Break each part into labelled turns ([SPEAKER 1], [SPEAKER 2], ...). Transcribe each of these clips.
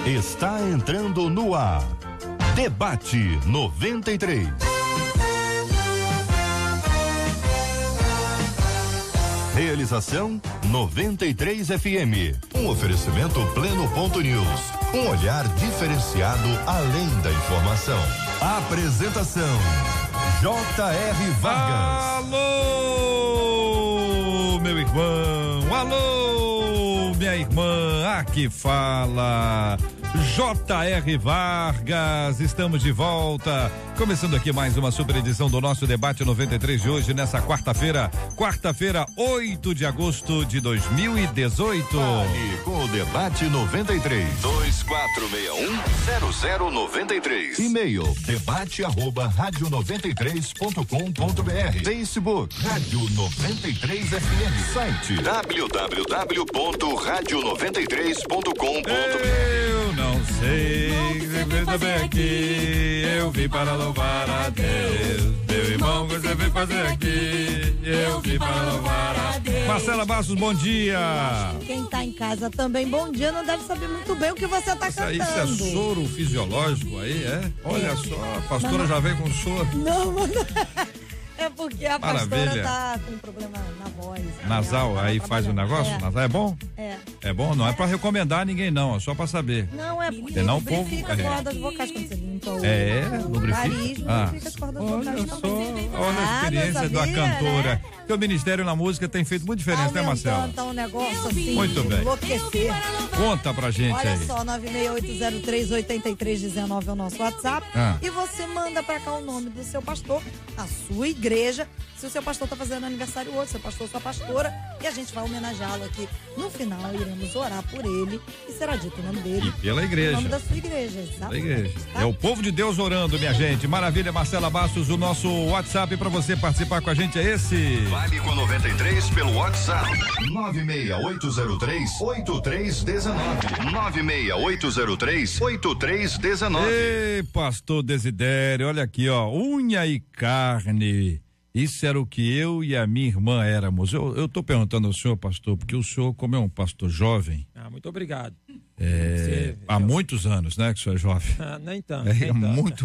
[SPEAKER 1] Está entrando no ar. Debate 93. Realização 93 FM. Um oferecimento Pleno.news. Um olhar diferenciado além da informação. Apresentação J.R. Vargas.
[SPEAKER 2] Alô, meu irmão. Alô, minha irmã. Aqui fala J.R. Vargas, estamos de volta, começando aqui mais uma super edição do nosso Debate 93 de hoje, nessa quarta-feira, 8 de agosto de 2018.
[SPEAKER 1] Fale com o Debate 93, 2461-0093. E-mail, debate@radio93.com.br. Facebook, Rádio 93 FM. Site, www.radio93.com.br.
[SPEAKER 2] Eu não sei, você vem aqui, eu vim para louvar a Deus. Meu irmão, você vem fazer aqui, eu vim para louvar a Deus. Marcela Bastos, bom dia.
[SPEAKER 3] Quem tá em casa também, bom dia, não deve saber muito bem o que você tá cantando.
[SPEAKER 2] Isso é soro fisiológico aí, é? Olha só, a pastora já vem com soro.
[SPEAKER 3] Não, mano. É porque a
[SPEAKER 2] Maravilha.
[SPEAKER 3] pastora tá com problema na voz.
[SPEAKER 2] Nasal, aí faz o negócio?
[SPEAKER 3] É.
[SPEAKER 2] Nasal é bom?
[SPEAKER 3] É.
[SPEAKER 2] É bom? Não é pra recomendar ninguém não, é só pra saber.
[SPEAKER 3] Não, é porque
[SPEAKER 2] Senão o povo-
[SPEAKER 3] lubrifica as cordas vocais quando você limpa o
[SPEAKER 2] Lubrifica?
[SPEAKER 3] nariz, lubrifica as cordas vocais
[SPEAKER 2] Olha só,
[SPEAKER 3] também.
[SPEAKER 2] olha a experiência da cantora.
[SPEAKER 3] Né?
[SPEAKER 2] Porque o Ministério na Música tem feito muita diferença, né, Marcela?
[SPEAKER 3] Tá um negócio assim,
[SPEAKER 2] Muito bem.
[SPEAKER 3] enlouquecer.
[SPEAKER 2] Conta pra gente
[SPEAKER 3] Olha
[SPEAKER 2] aí.
[SPEAKER 3] só, 968038319 é o nosso WhatsApp.
[SPEAKER 2] Ah.
[SPEAKER 3] E você manda pra cá o nome do seu pastor, a sua igreja. Se o seu pastor tá fazendo aniversário hoje, seu pastor, sua pastora, e a gente vai homenageá-lo aqui. No final, iremos orar por ele e será dito o nome dele.
[SPEAKER 2] E pela igreja.
[SPEAKER 3] O nome da sua igreja,
[SPEAKER 2] Da
[SPEAKER 3] exatamente.
[SPEAKER 2] igreja.
[SPEAKER 3] Tá?
[SPEAKER 2] É o povo de Deus orando, minha gente. Maravilha, Marcela Bastos, o nosso WhatsApp pra você participar com a gente é esse.
[SPEAKER 1] Fale com 93 pelo WhatsApp 96803-8319. 96803-8319.
[SPEAKER 2] Ei, pastor Desidério, olha aqui, ó, unha e carne. Isso era o que eu e a minha irmã éramos. Eu tô perguntando ao senhor, pastor, porque o senhor, como é um pastor jovem.
[SPEAKER 4] Muito obrigado.
[SPEAKER 2] Há muitos anos, né, que o senhor é jovem.
[SPEAKER 4] Nem tanto.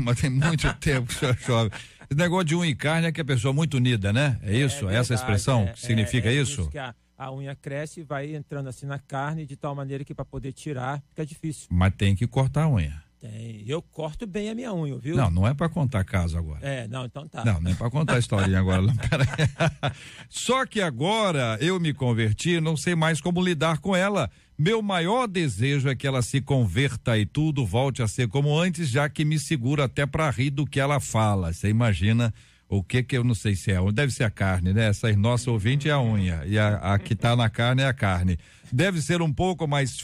[SPEAKER 2] Mas tem muito tempo que o senhor é jovem. Esse negócio de unha e carne é que a pessoa é muito unida, né? É isso?
[SPEAKER 4] É
[SPEAKER 2] essa
[SPEAKER 4] verdade,
[SPEAKER 2] expressão que significa isso?
[SPEAKER 4] Que a unha cresce e vai entrando assim na carne de tal maneira que para poder tirar fica difícil.
[SPEAKER 2] Mas tem que cortar a unha.
[SPEAKER 4] Eu corto bem a minha unha, viu?
[SPEAKER 2] Não é pra contar caso agora.
[SPEAKER 4] Não, então tá.
[SPEAKER 2] Não é pra contar a historinha agora. Não, pera aí. Só que agora eu me converti, não sei mais como lidar com ela. Meu maior desejo é que ela se converta e tudo volte a ser como antes, já que me segura até pra rir do que ela fala. Você imagina o que eu não sei se é. Deve ser a carne, né? Essa nossa ouvinte é a unha e a que tá na carne é a carne. Devo ser um pouco mais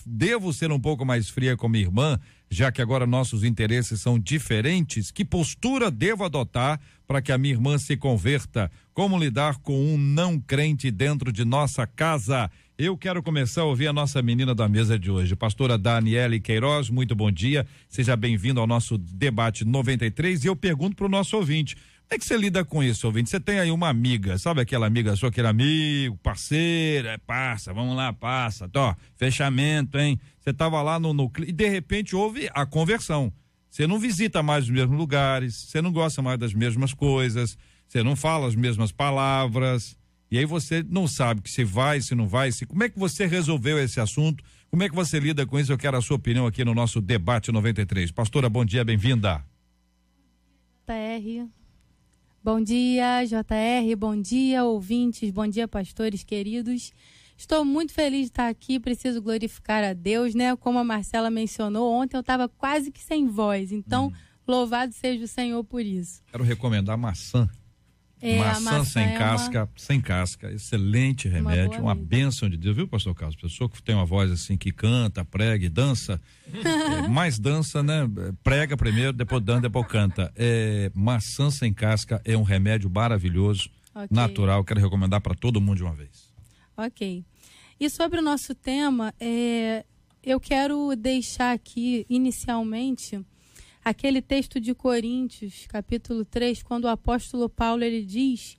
[SPEAKER 2] fria com minha irmã, já que agora nossos interesses são diferentes. Que postura devo adotar para que a minha irmã se converta? Como lidar com um não crente dentro de nossa casa? Eu quero começar a ouvir a nossa menina da mesa de hoje, pastora Daniele Queiroz, muito bom dia, seja bem-vindo ao nosso Debate 93 e eu pergunto para o nosso ouvinte, como é que você lida com isso, ouvinte? Você tem aí uma amiga, sabe aquela amiga sua, aquele amigo, parceiro, passa, vamos lá, passa, fechamento, hein? Você tava lá no e de repente houve a conversão. Você não visita mais os mesmos lugares, você não gosta mais das mesmas coisas, você não fala as mesmas palavras, e aí você não sabe que se vai, se não vai, como é que você resolveu esse assunto? Como é que você lida com isso? Eu quero a sua opinião aqui no nosso Debate 93. Pastora, bom dia, bem-vinda.
[SPEAKER 5] JR. Bom dia, JR, bom dia, ouvintes, bom dia, pastores queridos. Estou muito feliz de estar aqui, preciso glorificar a Deus, né? Como a Marcela mencionou, ontem eu estava quase que sem voz, então louvado seja o Senhor por isso.
[SPEAKER 2] Quero recomendar maçã. Maçã sem casca, excelente remédio, uma bênção de Deus, viu, pastor Carlos? Pessoa que tem uma voz assim, que canta, prega e dança, mais dança, né? Prega primeiro, depois dança, depois canta. Maçã sem casca é um remédio maravilhoso, natural, quero recomendar para todo mundo de uma vez.
[SPEAKER 5] Ok. E sobre o nosso tema, eu quero deixar aqui, inicialmente, aquele texto de Coríntios, capítulo 3, quando o apóstolo Paulo ele diz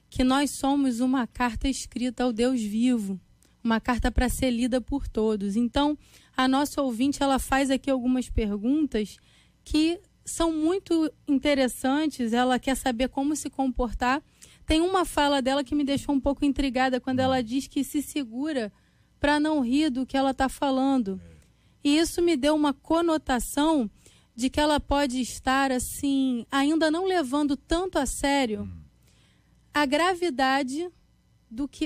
[SPEAKER 5] que nós somos uma carta escrita ao Deus vivo, uma carta para ser lida por todos. Então, a nossa ouvinte, ela faz aqui algumas perguntas que são muito interessantes. Ela quer saber como se comportar. Tem uma fala dela que me deixou um pouco intrigada quando ela diz que se segura para não rir do que ela está falando. E isso me deu uma conotação de que ela pode estar, assim, ainda não levando tanto a sério a gravidade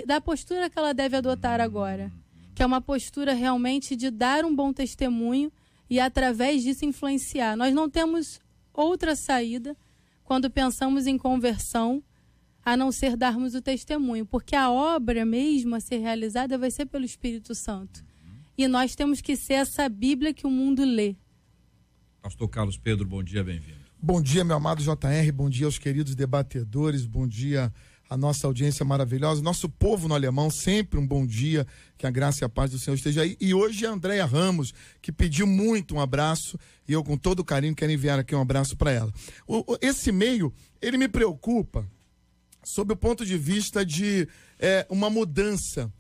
[SPEAKER 5] da postura que ela deve adotar agora. Que é uma postura realmente de dar um bom testemunho e, através disso, influenciar. Nós não temos outra saída quando pensamos em conversão, a não ser darmos o testemunho, porque a obra mesmo a ser realizada vai ser pelo Espírito Santo. E nós temos que ser essa Bíblia que o mundo lê.
[SPEAKER 2] Pastor Carlos Pedro, bom dia, bem-vindo.
[SPEAKER 6] Bom dia, meu amado JR, bom dia aos queridos debatedores, bom dia à nossa audiência maravilhosa, nosso povo no Alemão, sempre um bom dia, que a graça e a paz do Senhor esteja aí. E hoje a Andréia Ramos, que pediu muito um abraço, e eu com todo carinho quero enviar aqui um abraço para ela. Esse e-mail, ele me preocupa sob o ponto de vista de uma mudança.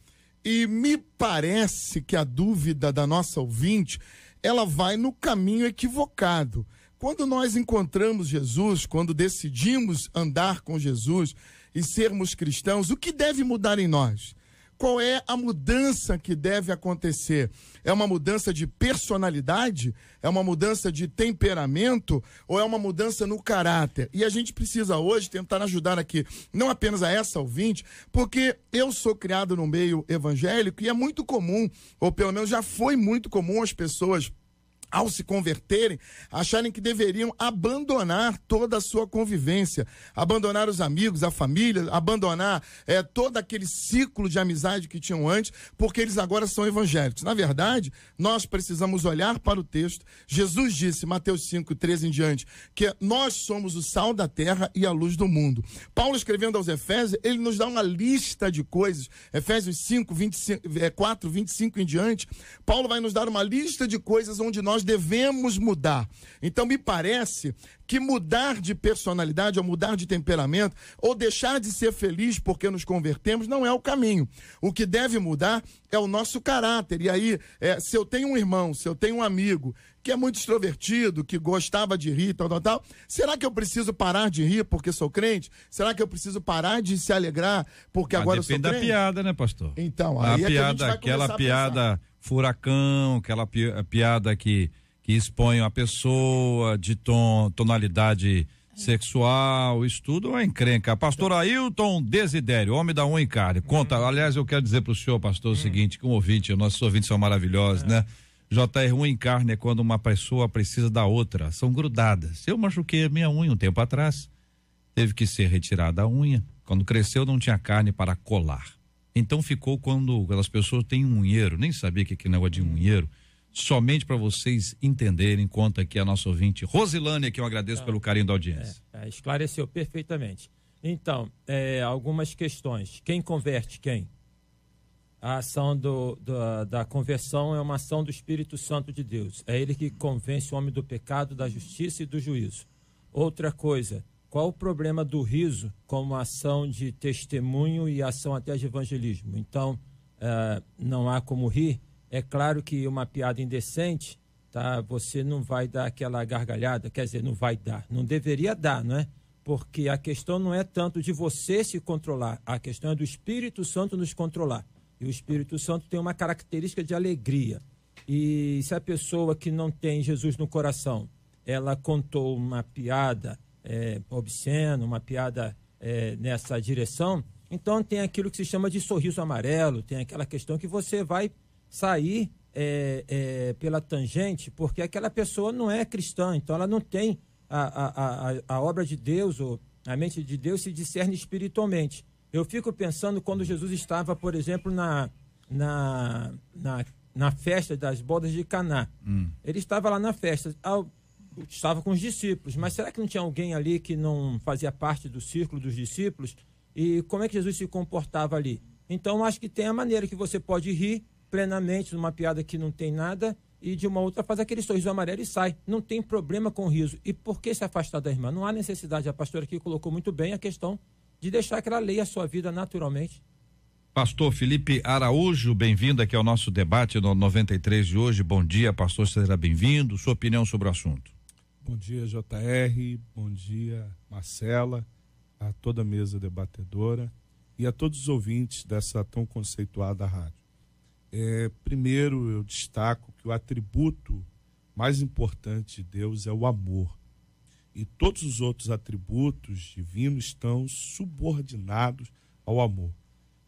[SPEAKER 6] E me parece que a dúvida da nossa ouvinte, ela vai no caminho equivocado. Quando nós encontramos Jesus, quando decidimos andar com Jesus e sermos cristãos, o que deve mudar em nós? Qual é a mudança que deve acontecer? É uma mudança de personalidade? É uma mudança de temperamento? Ou é uma mudança no caráter? E a gente precisa hoje tentar ajudar aqui, não apenas a essa ouvinte, porque eu sou criado no meio evangélico e é muito comum, ou pelo menos já foi muito comum as pessoas, ao se converterem, acharem que deveriam abandonar toda a sua convivência, abandonar os amigos, a família, abandonar todo aquele ciclo de amizade que tinham antes, porque eles agora são evangélicos. Na verdade, nós precisamos olhar para o texto. Jesus disse, Mateus 5:13 em diante, que nós somos o sal da terra e a luz do mundo. Paulo, escrevendo aos Efésios, ele nos dá uma lista de coisas. Efésios 4:25 em diante, Paulo vai nos dar uma lista de coisas onde nós devemos mudar. Então me parece que mudar de personalidade ou mudar de temperamento ou deixar de ser feliz porque nos convertemos não é o caminho. O que deve mudar é o nosso caráter. E aí, se eu tenho um irmão, se eu tenho um amigo que é muito extrovertido, que gostava de rir, tal, será que eu preciso parar de rir porque sou crente? Será que eu preciso parar de se alegrar porque agora eu sou crente?
[SPEAKER 2] Depende da piada, né, pastor?
[SPEAKER 6] Então, aí
[SPEAKER 2] aquela piada furacão, aquela piada que expõe a pessoa de tonalidade sexual, isso tudo é encrenca. Pastor Ailton Desidério, homem da unha e carne. Conta, aliás, eu quero dizer pro senhor, pastor, o seguinte, que nossos ouvintes são maravilhosos, né? JR, unha e carne é quando uma pessoa precisa da outra, são grudadas. Eu machuquei a minha unha um tempo atrás, teve que ser retirada a unha, quando cresceu não tinha carne para colar. Então ficou quando as pessoas têm um unheiro, nem sabia que é negócio de unheiro, somente para vocês entenderem, conta aqui a nossa ouvinte Rosilânia, que eu agradeço pelo carinho da audiência.
[SPEAKER 4] Esclareceu perfeitamente. Então, algumas questões. Quem converte quem? A ação da conversão é uma ação do Espírito Santo de Deus. É ele que convence o homem do pecado, da justiça e do juízo. Outra coisa, qual o problema do riso como ação de testemunho e ação até de evangelismo? Então, não há como rir. É claro que uma piada indecente, tá? Você não vai dar aquela gargalhada, quer dizer, não vai dar. Não deveria dar, não é? Porque a questão não é tanto de você se controlar, a questão é do Espírito Santo nos controlar. E o Espírito Santo tem uma característica de alegria. E se a pessoa que não tem Jesus no coração, ela contou uma piada obscena, uma piada nessa direção, então tem aquilo que se chama de sorriso amarelo, tem aquela questão que você vai sair pela tangente, porque aquela pessoa não é cristã, então ela não tem a obra de Deus, ou a mente de Deus se discerne espiritualmente. Eu fico pensando quando Jesus estava, por exemplo, na festa das bodas de Caná. Ele estava lá na festa, estava com os discípulos, mas será que não tinha alguém ali que não fazia parte do círculo dos discípulos? E como é que Jesus se comportava ali? Então, acho que tem a maneira que você pode rir plenamente numa piada que não tem nada e de uma outra faz aquele sorriso amarelo e sai. Não tem problema com o riso. E por que se afastar da irmã? Não há necessidade. A pastora aqui colocou muito bem a questão de deixar que ela leia a sua vida naturalmente.
[SPEAKER 2] Pastor Felipe Araújo, bem-vindo aqui ao nosso debate no 93 de hoje. Bom dia, pastor, seja bem-vindo. Sua opinião sobre o assunto.
[SPEAKER 7] Bom dia, JR, bom dia, Marcela, a toda a mesa debatedora e a todos os ouvintes dessa tão conceituada rádio. Primeiro, eu destaco que o atributo mais importante de Deus é o amor. E todos os outros atributos divinos estão subordinados ao amor.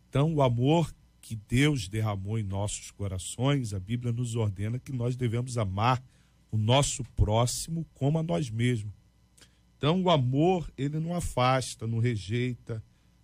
[SPEAKER 7] Então, o amor que Deus derramou em nossos corações, a Bíblia nos ordena que nós devemos amar o nosso próximo como a nós mesmos. Então, o amor, ele não afasta, não rejeita.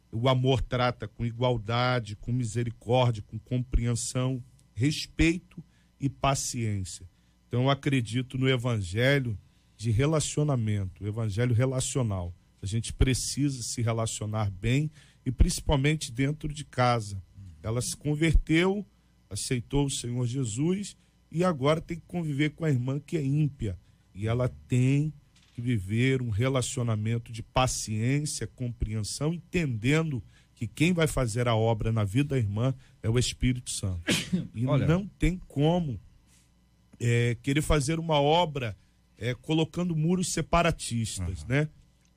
[SPEAKER 7] O amor trata com igualdade, com misericórdia, com compreensão, respeito e paciência. Então, eu acredito no evangelho de relacionamento, o evangelho relacional. A gente precisa se relacionar bem e principalmente dentro de casa. Ela se converteu, aceitou o Senhor Jesus e agora tem que conviver com a irmã que é ímpia. E ela tem que viver um relacionamento de paciência, compreensão, entendendo que quem vai fazer a obra na vida da irmã é o Espírito Santo. E não tem como querer fazer uma obra colocando muros separatistas, né?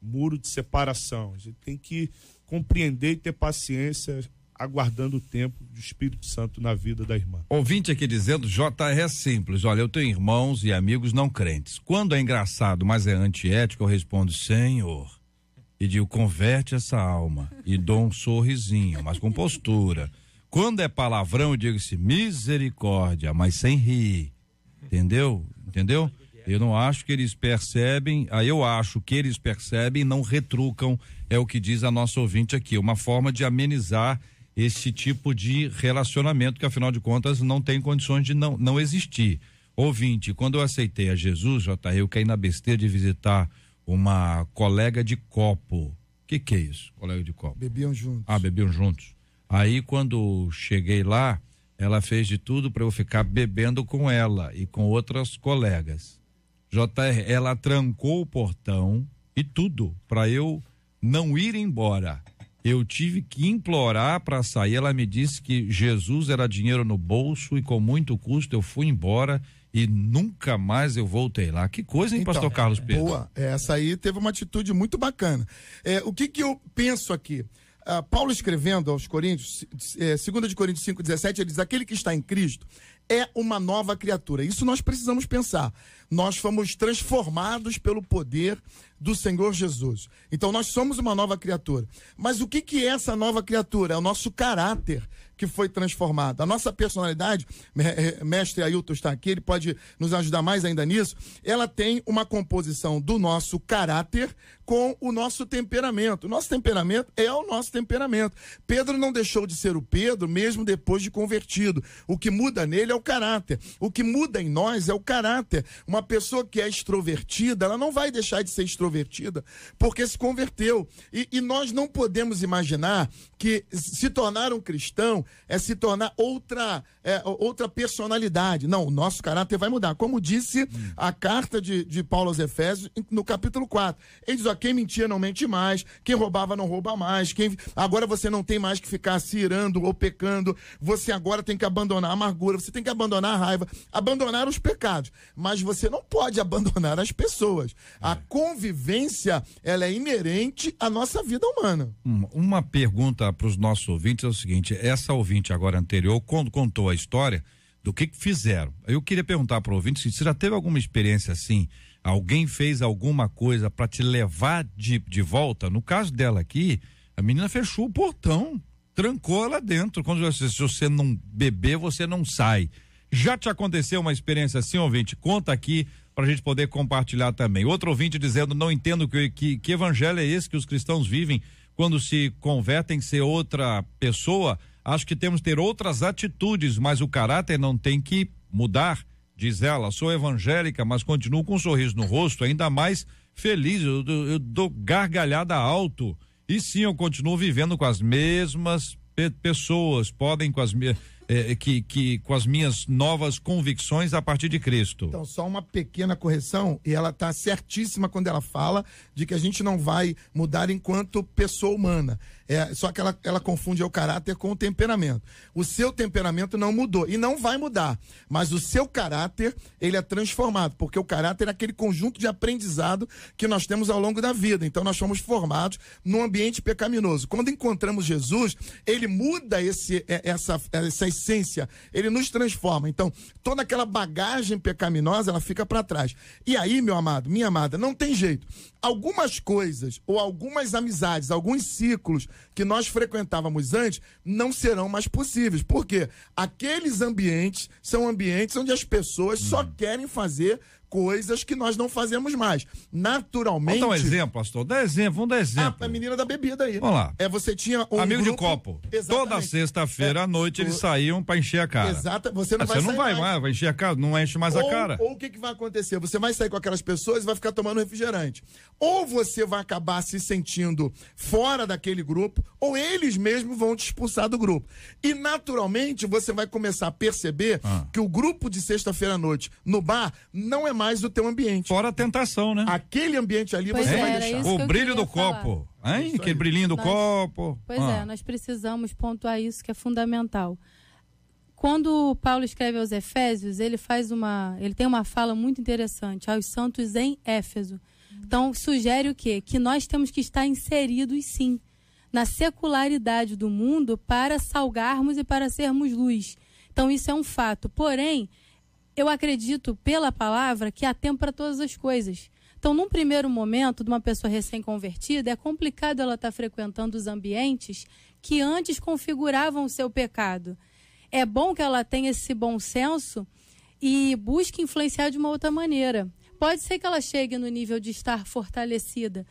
[SPEAKER 7] Muro de separação. A gente tem que compreender e ter paciência, aguardando o tempo do Espírito Santo na vida da irmã.
[SPEAKER 2] Ouvinte aqui dizendo, JR é simples, olha, eu tenho irmãos e amigos não crentes. Quando é engraçado, mas é antiético, eu respondo, Senhor, e digo, converte essa alma, e dou um sorrisinho, mas com postura. Quando é palavrão, eu digo assim, misericórdia, mas sem rir. Entendeu? Eu não acho que eles percebem, eu acho que eles percebem e não retrucam, é o que diz a nossa ouvinte aqui, uma forma de amenizar esse tipo de relacionamento que afinal de contas não tem condições de não existir. Ouvinte, quando eu aceitei a Jesus, JR, eu caí na besteira de visitar uma colega de copo. Que é isso, colega de copo?
[SPEAKER 6] Bebiam juntos.
[SPEAKER 2] Bebiam juntos. Aí quando cheguei lá, ela fez de tudo para eu ficar bebendo com ela e com outras colegas. JR, ela trancou o portão e tudo para eu não ir embora. Eu tive que implorar para sair. Ela me disse que Jesus era dinheiro no bolso e com muito custo eu fui embora e nunca mais eu voltei lá. Que coisa, hein, pastor Carlos Pedro?
[SPEAKER 6] Boa, essa aí teve uma atitude muito bacana. O que eu penso aqui? Paulo escrevendo aos Coríntios, 2 de Coríntios 5,17, ele diz, aquele que está em Cristo é uma nova criatura. Isso nós precisamos pensar. Nós fomos transformados pelo poder do Senhor Jesus. Então nós somos uma nova criatura. Mas o que é essa nova criatura? É o nosso caráter que foi transformado. A nossa personalidade, mestre Ailton está aqui, ele pode nos ajudar mais ainda nisso, ela tem uma composição do nosso caráter com o nosso temperamento. O nosso temperamento é o nosso temperamento. Pedro não deixou de ser o Pedro mesmo depois de convertido. O que muda nele é o caráter. O que muda em nós é o caráter. Uma pessoa que é extrovertida, ela não vai deixar de ser extrovertida porque se converteu. E nós não podemos imaginar que se tornar um cristão é se tornar outra personalidade. Não, o nosso caráter vai mudar. Como disse a carta de Paulo aos Efésios, no capítulo 4. Ele diz, quem mentia não mente mais, quem roubava não rouba mais, agora você não tem mais que ficar se irando ou pecando, você agora tem que abandonar a amargura, você tem que abandonar a raiva, abandonar os pecados, mas você não pode abandonar as pessoas. A convivência, ela é inerente à nossa vida humana.
[SPEAKER 2] Uma pergunta para os nossos ouvintes é o seguinte, essa ouvinte agora anterior, quando contou a história do que fizeram, eu queria perguntar para o ouvinte se já teve alguma experiência assim, alguém fez alguma coisa para te levar de volta. No caso dela aqui, a menina fechou o portão, trancou ela dentro. Quando se você não beber, você não sai. Já te aconteceu uma experiência assim, ouvinte? Conta aqui para a gente poder compartilhar também. Outro ouvinte dizendo, não entendo que evangelho é esse que os cristãos vivem quando se convertem em ser outra pessoa. Acho que temos que ter outras atitudes, mas o caráter não tem que mudar. Diz ela, sou evangélica, mas continuo com um sorriso no rosto, ainda mais feliz, eu dou gargalhada alto. E sim, eu continuo vivendo com as mesmas pessoas, podem com as com as minhas novas convicções a partir de Cristo.
[SPEAKER 6] Então, só uma pequena correção, e ela está certíssima quando ela fala de que a gente não vai mudar enquanto pessoa humana. Só que ela confunde o caráter com o temperamento. O seu temperamento não mudou e não vai mudar, mas o seu caráter, ele é transformado, porque o caráter é aquele conjunto de aprendizado que nós temos ao longo da vida. Então nós fomos formados num ambiente pecaminoso. Quando encontramos Jesus, ele muda essa essência, ele nos transforma. Então, toda aquela bagagem pecaminosa, ela fica para trás. E aí, meu amado, minha amada, não tem jeito. Algumas coisas ou algumas amizades, alguns ciclos que nós frequentávamos antes não serão mais possíveis. Por quê? Aqueles ambientes são ambientes onde as pessoas só querem fazer coisas que nós não fazemos mais. Naturalmente...
[SPEAKER 2] Vamos dar um exemplo, pastor. Vamos dar exemplo.
[SPEAKER 6] A menina da bebida aí.
[SPEAKER 2] Vamos lá.
[SPEAKER 6] Você tinha um
[SPEAKER 2] amigo
[SPEAKER 6] grupo...
[SPEAKER 2] de copo.
[SPEAKER 6] Exatamente.
[SPEAKER 2] Toda sexta-feira à noite eles saíam pra encher a cara.
[SPEAKER 6] Exato. Você não vai
[SPEAKER 2] sair mais, vai encher a cara, não enche mais a cara.
[SPEAKER 6] Ou o que vai acontecer? Você vai sair com aquelas pessoas e vai ficar tomando refrigerante. Ou você vai acabar se sentindo fora daquele grupo, ou eles mesmos vão te expulsar do grupo. E naturalmente você vai começar a perceber que o grupo de sexta-feira à noite no bar não é mais o teu ambiente.
[SPEAKER 2] Fora a tentação, né?
[SPEAKER 6] Aquele ambiente ali
[SPEAKER 5] pois
[SPEAKER 6] você vai deixar.
[SPEAKER 2] O brilho do copo. Hein? Aquele brilhinho do copo.
[SPEAKER 5] Pois nós precisamos pontuar isso, que é fundamental. Quando Paulo escreve aos Efésios, ele tem uma fala muito interessante aos santos em Éfeso. Então, sugere o quê? Que nós temos que estar inseridos, sim, na secularidade do mundo para salgarmos e para sermos luz. Então, isso é um fato. Porém, eu acredito, pela palavra, que há tempo para todas as coisas. Então, num primeiro momento, de uma pessoa recém-convertida, é complicado ela estar frequentando os ambientes que antes configuravam o seu pecado. É bom que ela tenha esse bom senso e busque influenciar de uma outra maneira. Pode ser que ela chegue no nível de estar fortalecida.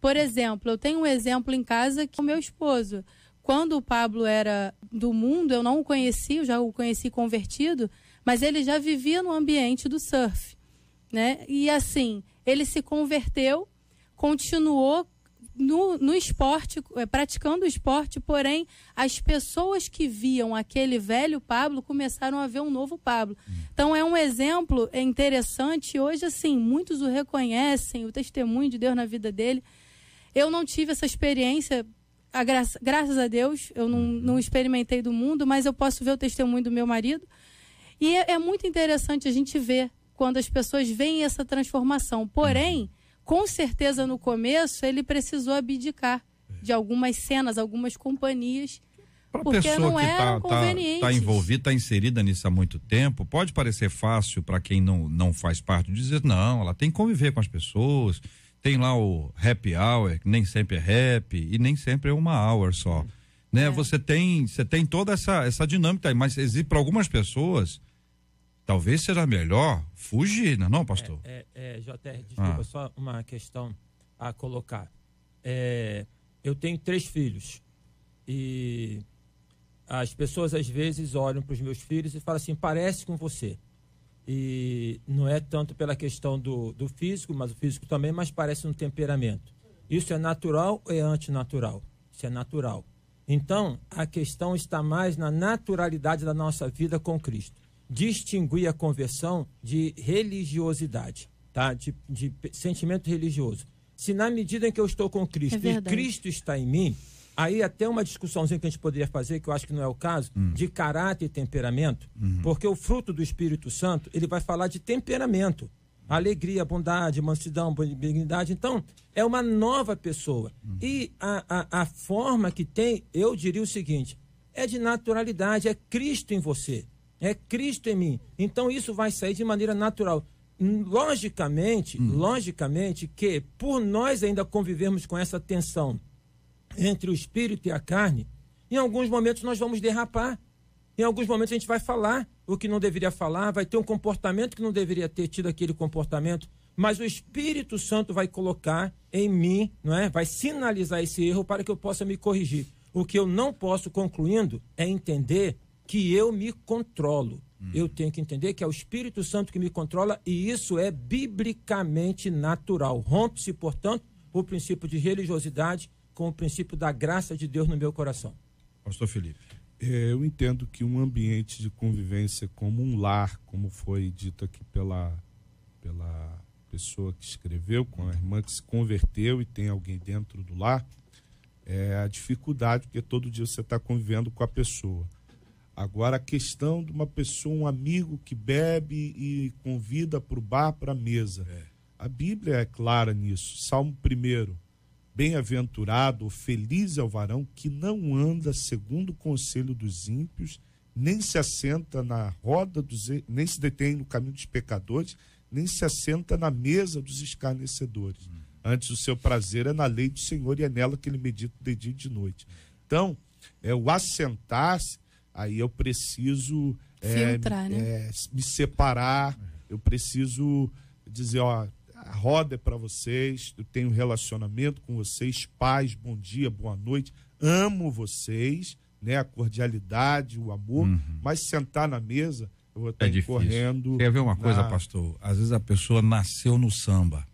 [SPEAKER 5] Por exemplo, eu tenho um exemplo em casa que é o meu esposo. Quando o Pablo era do mundo, eu não o conheci, eu já o conheci convertido, mas ele já vivia no ambiente do surf, né? E assim, ele se converteu, continuou no esporte, praticando o esporte, porém, as pessoas que viam aquele velho Pablo começaram a ver um novo Pablo. Então, é um exemplo interessante. Hoje, assim, muitos o reconhecem, o testemunho de Deus na vida dele. Eu não tive essa experiência, graças a Deus, eu não experimentei do mundo, mas eu posso ver o testemunho do meu marido. E é muito interessante a gente ver quando as pessoas veem essa transformação. Porém, com certeza no começo ele precisou abdicar de algumas cenas, algumas companhias, porque
[SPEAKER 2] pessoa
[SPEAKER 5] não
[SPEAKER 2] que
[SPEAKER 5] eram convenientes.
[SPEAKER 2] Está envolvida, está inserida nisso há muito tempo, pode parecer fácil para quem não faz parte dizer, não, ela tem que conviver com as pessoas, tem lá o happy hour, que nem sempre é happy e nem sempre é uma hour só. Né? Você tem toda essa dinâmica aí, mas existe para algumas pessoas, talvez seja melhor fugir, não, pastor?
[SPEAKER 4] JR, desculpa, só uma questão a colocar. Eu tenho 3 filhos e as pessoas às vezes olham para os meus filhos e falam assim, parece com você. E não é tanto pela questão do físico, mas o físico também, mas parece um temperamento. Isso é natural ou é antinatural? Isso é natural. Então, a questão está mais na naturalidade da nossa vida com Cristo. Distinguir a conversão de religiosidade, tá? De sentimento religioso. Se na medida em que eu estou com Cristo e Cristo está em mim, aí até uma discussãozinha que a gente poderia fazer, que eu acho que não é o caso, de caráter e temperamento, porque o fruto do Espírito Santo, ele vai falar de temperamento, alegria, bondade, mansidão, benignidade. Então, é uma nova pessoa. E a forma que tem, eu diria o seguinte, é de naturalidade, é Cristo em você. É Cristo em mim. Então, isso vai sair de maneira natural. Logicamente que por nós ainda convivermos com essa tensão entre o espírito e a carne, em alguns momentos nós vamos derrapar. Em alguns momentos a gente vai falar o que não deveria falar, vai ter um comportamento que não deveria ter tido aquele comportamento, mas o Espírito Santo vai colocar em mim, não é? Vai sinalizar esse erro para que eu possa me corrigir. O que eu não posso, concluindo, é entender que eu me controlo. Eu tenho que entender que é o Espírito Santo que me controla e isso é biblicamente natural. Rompe-se, portanto, o princípio de religiosidade com o princípio da graça de Deus no meu coração.
[SPEAKER 2] Pastor Felipe.
[SPEAKER 7] Eu entendo que um ambiente de convivência como um lar, como foi dito aqui pela pessoa que escreveu, com a irmã que se converteu e tem alguém dentro do lar, é a dificuldade, porque todo dia você está convivendo com a pessoa. Agora, a questão de uma pessoa, um amigo que bebe e convida para o bar, para a mesa. A Bíblia é clara nisso. Salmo 1, bem-aventurado, feliz é o varão que não anda segundo o conselho dos ímpios, nem se assenta na roda nem se detém no caminho dos pecadores, nem se assenta na mesa dos escarnecedores. Antes o seu prazer é na lei do Senhor e é nela que ele medita de dia e de noite. Então, o assentar-se, aí eu preciso
[SPEAKER 5] filtrar, né?
[SPEAKER 7] Me separar, eu preciso dizer, ó, a roda é para vocês, eu tenho relacionamento com vocês, paz, bom dia, boa noite, amo vocês, né, a cordialidade, o amor, mas sentar na mesa, eu vou estar correndo.
[SPEAKER 2] Quer ver uma coisa, pastor? Às vezes a pessoa nasceu no samba,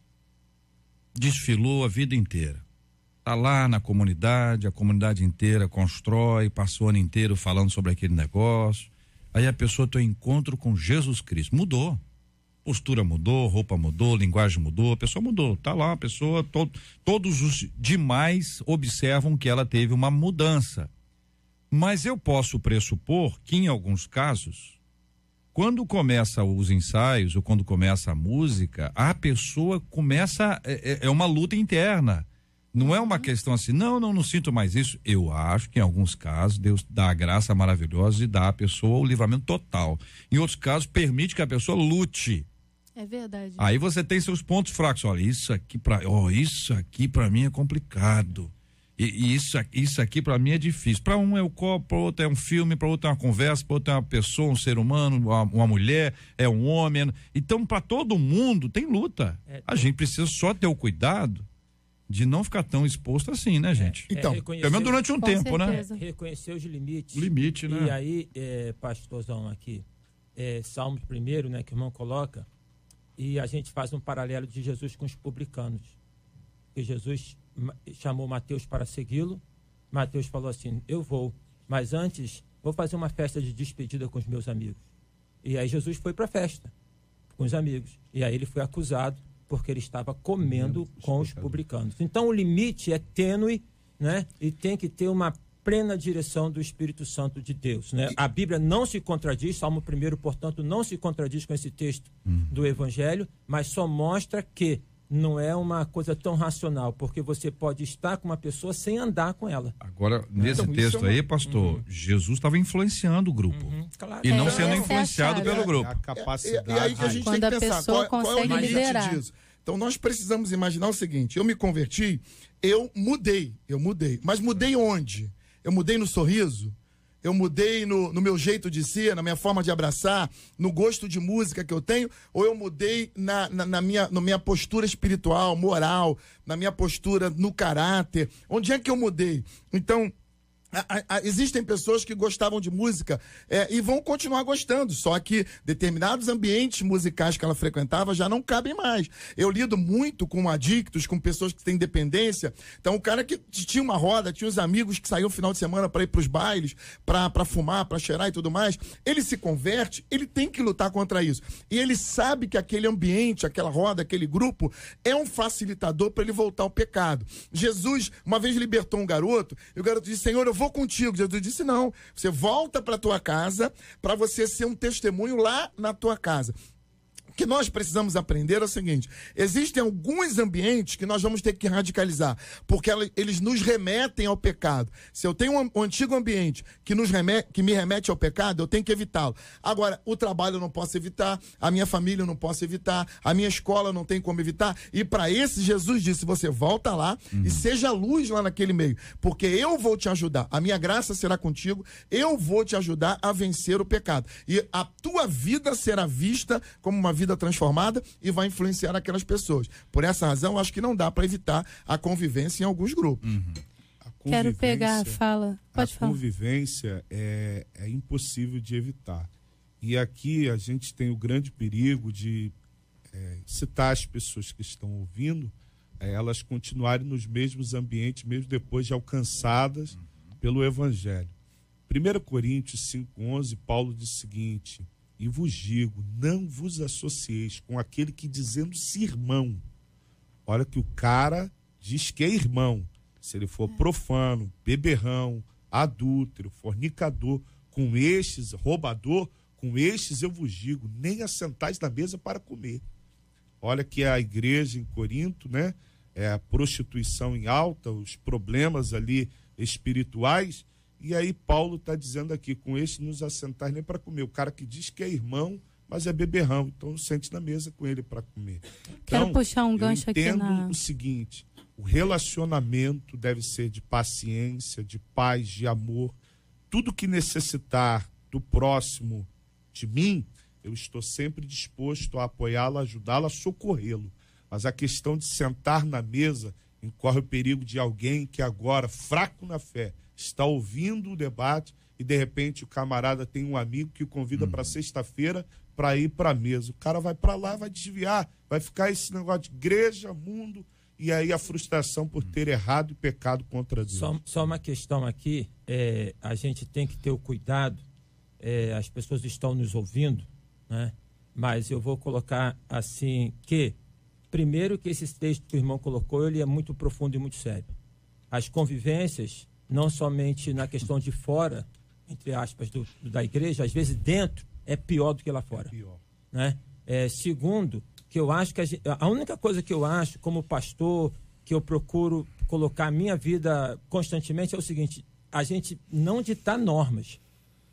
[SPEAKER 2] desfilou a vida inteira. Está lá na comunidade, a comunidade inteira constrói, passou o ano inteiro falando sobre aquele negócio. Aí a pessoa tem um encontro com Jesus Cristo. Mudou. Postura mudou, roupa mudou, linguagem mudou, a pessoa mudou. Está lá, a pessoa, todos os demais observam que ela teve uma mudança. Mas eu posso pressupor que, em alguns casos, quando começa os ensaios ou quando começa a música, a pessoa começa, é uma luta interna. Não é uma questão assim, não sinto mais isso. Eu acho que em alguns casos Deus dá a graça maravilhosa e dá à pessoa o livramento total. Em outros casos, permite que a pessoa lute.
[SPEAKER 5] É verdade.
[SPEAKER 2] Aí você tem seus pontos fracos. Olha, isso aqui pra mim é complicado. E isso aqui para mim é difícil. Para um é o copo, para outro é um filme, para outro é uma conversa, para outro é uma pessoa, um ser humano, uma mulher, é um homem. Então, para todo mundo tem luta. A gente precisa só ter o cuidado de não ficar tão exposto assim, né, gente?
[SPEAKER 6] Então,
[SPEAKER 2] pelo menos durante um tempo,
[SPEAKER 5] certeza,
[SPEAKER 2] né?
[SPEAKER 4] Reconhecer os limites.
[SPEAKER 2] O limite, né?
[SPEAKER 4] E aí, pastorzão aqui, Salmos 1, né, que o irmão coloca, e a gente faz um paralelo de Jesus com os publicanos. Porque Jesus chamou Mateus para segui-lo. Mateus falou assim, eu vou, mas antes vou fazer uma festa de despedida com os meus amigos. E aí Jesus foi para a festa com os amigos. E aí ele foi acusado porque ele estava comendo com os publicanos. Então o limite é tênue, né? E tem que ter uma plena direção do Espírito Santo de Deus, né? A Bíblia não se contradiz, Salmo 1, portanto, não se contradiz com esse texto do Evangelho, mas só mostra que não é uma coisa tão racional, porque você pode estar com uma pessoa sem andar com ela.
[SPEAKER 2] Agora, nesse texto aí, pastor, Jesus estava influenciando o grupo.
[SPEAKER 4] Claro.
[SPEAKER 2] E não sendo influenciado pelo grupo.
[SPEAKER 7] A capacidade.
[SPEAKER 6] E aí que a gente
[SPEAKER 5] Quando
[SPEAKER 6] tem que
[SPEAKER 5] a
[SPEAKER 6] pensar,
[SPEAKER 5] pessoa
[SPEAKER 6] qual é o
[SPEAKER 5] consegue
[SPEAKER 6] limite
[SPEAKER 5] liderar.
[SPEAKER 6] disso? Então nós precisamos imaginar o seguinte, eu me converti, eu mudei, mas mudei onde? Eu mudei no sorriso? Eu mudei no meu jeito de ser, na minha forma de abraçar, no gosto de música que eu tenho, ou eu mudei na minha postura espiritual, moral, na minha postura no caráter? Onde é que eu mudei? Então, existem pessoas que gostavam de música e vão continuar gostando, só que determinados ambientes musicais que ela frequentava já não cabem mais. Eu lido muito com adictos, com pessoas que têm dependência. Então o cara que tinha uma roda, tinha os amigos que saíam no final de semana para ir para os bailes, para fumar, para cheirar e tudo mais, ele se converte, ele tem que lutar contra isso. E ele sabe que aquele ambiente, aquela roda, aquele grupo é um facilitador para ele voltar ao pecado. Jesus uma vez libertou um garoto, e o garoto disse, Senhor, eu vou contigo. Jesus disse, não, você volta para tua casa para você ser um testemunho lá na tua casa. O que nós precisamos aprender é o seguinte, existem alguns ambientes que nós vamos ter que radicalizar, porque eles nos remetem ao pecado. Se eu tenho um antigo ambiente que me remete ao pecado, eu tenho que evitá-lo. Agora, o trabalho eu não posso evitar, a minha família eu não posso evitar, a minha escola não tem como evitar, e para esse Jesus disse, você volta lá e seja luz lá naquele meio, porque eu vou te ajudar, a minha graça será contigo, eu vou te ajudar a vencer o pecado, e a tua vida será vista como uma vida transformada e vai influenciar aquelas pessoas. Por essa razão, acho que não dá para evitar a convivência em alguns grupos.
[SPEAKER 5] Quero pegar a fala. Pode falar.
[SPEAKER 7] A convivência é impossível de evitar. E aqui a gente tem o grande perigo de citar as pessoas que estão ouvindo, elas continuarem nos mesmos ambientes, mesmo depois de alcançadas pelo Evangelho. 1 Coríntios 5,11, Paulo diz o seguinte, e vos digo, não vos associeis com aquele que dizendo-se irmão. Olha que o cara diz que é irmão, Se ele for profano, beberrão, adúltero, fornicador, com estes, roubador, com estes eu vos digo, nem assentais na mesa para comer. Olha que a igreja em Corinto, né? A prostituição em alta, os problemas ali espirituais, e aí Paulo está dizendo aqui, com este nos assentais nem para comer. O cara que diz que é irmão, mas é beberrão, então sente na mesa com ele para comer. Então,
[SPEAKER 5] quero puxar um gancho aqui na...
[SPEAKER 7] o seguinte, o relacionamento deve ser de paciência, de paz, de amor. Tudo que necessitar do próximo de mim, eu estou sempre disposto a apoiá-lo, ajudá-lo, a socorrê-lo. Mas a questão de sentar na mesa incorre o perigo de alguém que agora, fraco na fé, está ouvindo o debate e de repente o camarada tem um amigo que o convida para sexta-feira para ir para a mesa. O cara vai para lá, vai desviar, vai ficar esse negócio de igreja, mundo, e aí a frustração por ter errado e pecado contra Deus.
[SPEAKER 4] Só uma questão aqui, a gente tem que ter o cuidado, as pessoas estão nos ouvindo, né? Mas eu vou colocar assim que, primeiro que esse texto que o irmão colocou, ele é muito profundo e muito sério. As convivências, não somente na questão de fora, entre aspas, da igreja, às vezes dentro é pior do que lá fora. Né? Segundo, que eu acho que a única coisa que eu acho como pastor, que eu procuro colocar a minha vida constantemente é o seguinte, a gente não ditar normas,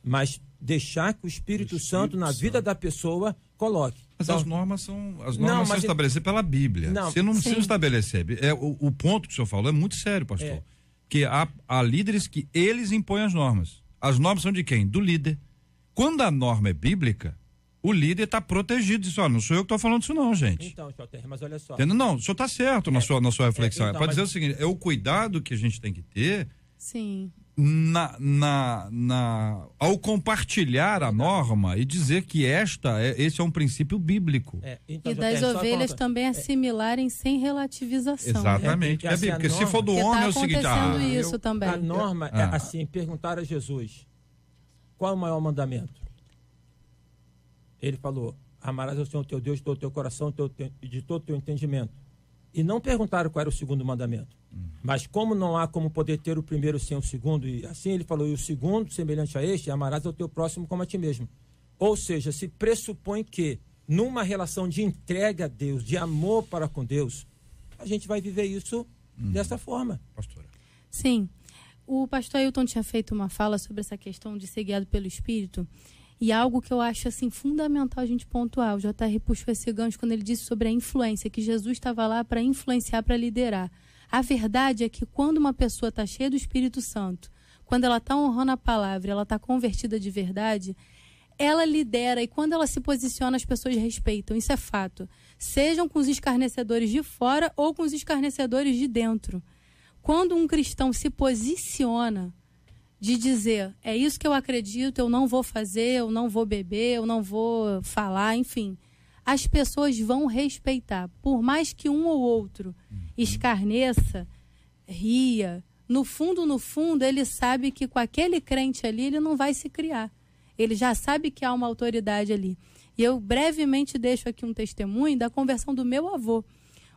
[SPEAKER 4] mas deixar que o Espírito Santo na vida da pessoa coloque.
[SPEAKER 2] Mas
[SPEAKER 4] então,
[SPEAKER 2] as normas são estabelecidas pela Bíblia.
[SPEAKER 4] Não,
[SPEAKER 2] você não precisa estabelecer. O ponto que o senhor falou é muito sério, pastor. Que há líderes que eles impõem as normas. As normas são de quem? Do líder. Quando a norma é bíblica, o líder está protegido. Diz, olha, não sou eu que estou falando isso não, gente.
[SPEAKER 4] Então, JR, mas olha só.
[SPEAKER 2] Entendeu? Não, o senhor está certo na sua reflexão.
[SPEAKER 4] Então,
[SPEAKER 2] Pode dizer o seguinte, é o cuidado que a gente tem que ter.
[SPEAKER 5] Sim.
[SPEAKER 2] Ao compartilhar a norma e dizer que esse é um princípio bíblico.
[SPEAKER 5] Então, e das ovelhas também assimilarem sem relativização.
[SPEAKER 2] Exatamente.
[SPEAKER 4] Assim,
[SPEAKER 2] porque se for do homem é o seguinte...
[SPEAKER 5] isso também.
[SPEAKER 4] A norma é assim, perguntaram a Jesus, qual é o maior mandamento? Ele falou, amarás ao Senhor teu Deus de todo o teu coração e de todo o teu entendimento. E não perguntaram qual era o segundo mandamento. Mas como não há como poder ter o primeiro sem o segundo, e assim ele falou, e o segundo, semelhante a este, amarás ao teu próximo como a ti mesmo. Ou seja, se pressupõe que numa relação de entrega a Deus, de amor para com Deus, a gente vai viver isso dessa forma.
[SPEAKER 2] Pastora.
[SPEAKER 5] Sim. O pastor Ailton tinha feito uma fala sobre essa questão de ser guiado pelo Espírito, e algo que eu acho assim fundamental a gente pontuar. O JR puxou esse gancho quando ele disse sobre a influência, que Jesus estava lá para influenciar, para liderar. A verdade é que quando uma pessoa está cheia do Espírito Santo, quando ela está honrando a palavra, ela está convertida de verdade, ela lidera, e quando ela se posiciona, as pessoas respeitam. Isso é fato. Sejam com os escarnecedores de fora ou com os escarnecedores de dentro. Quando um cristão se posiciona de dizer, é isso que eu acredito, eu não vou fazer, eu não vou beber, eu não vou falar, enfim, as pessoas vão respeitar. Por mais que um ou outro escarneça, ria, no fundo, ele sabe que com aquele crente ali, ele não vai se criar. Ele já sabe que há uma autoridade ali. E eu brevemente deixo aqui um testemunho da conversão do meu avô.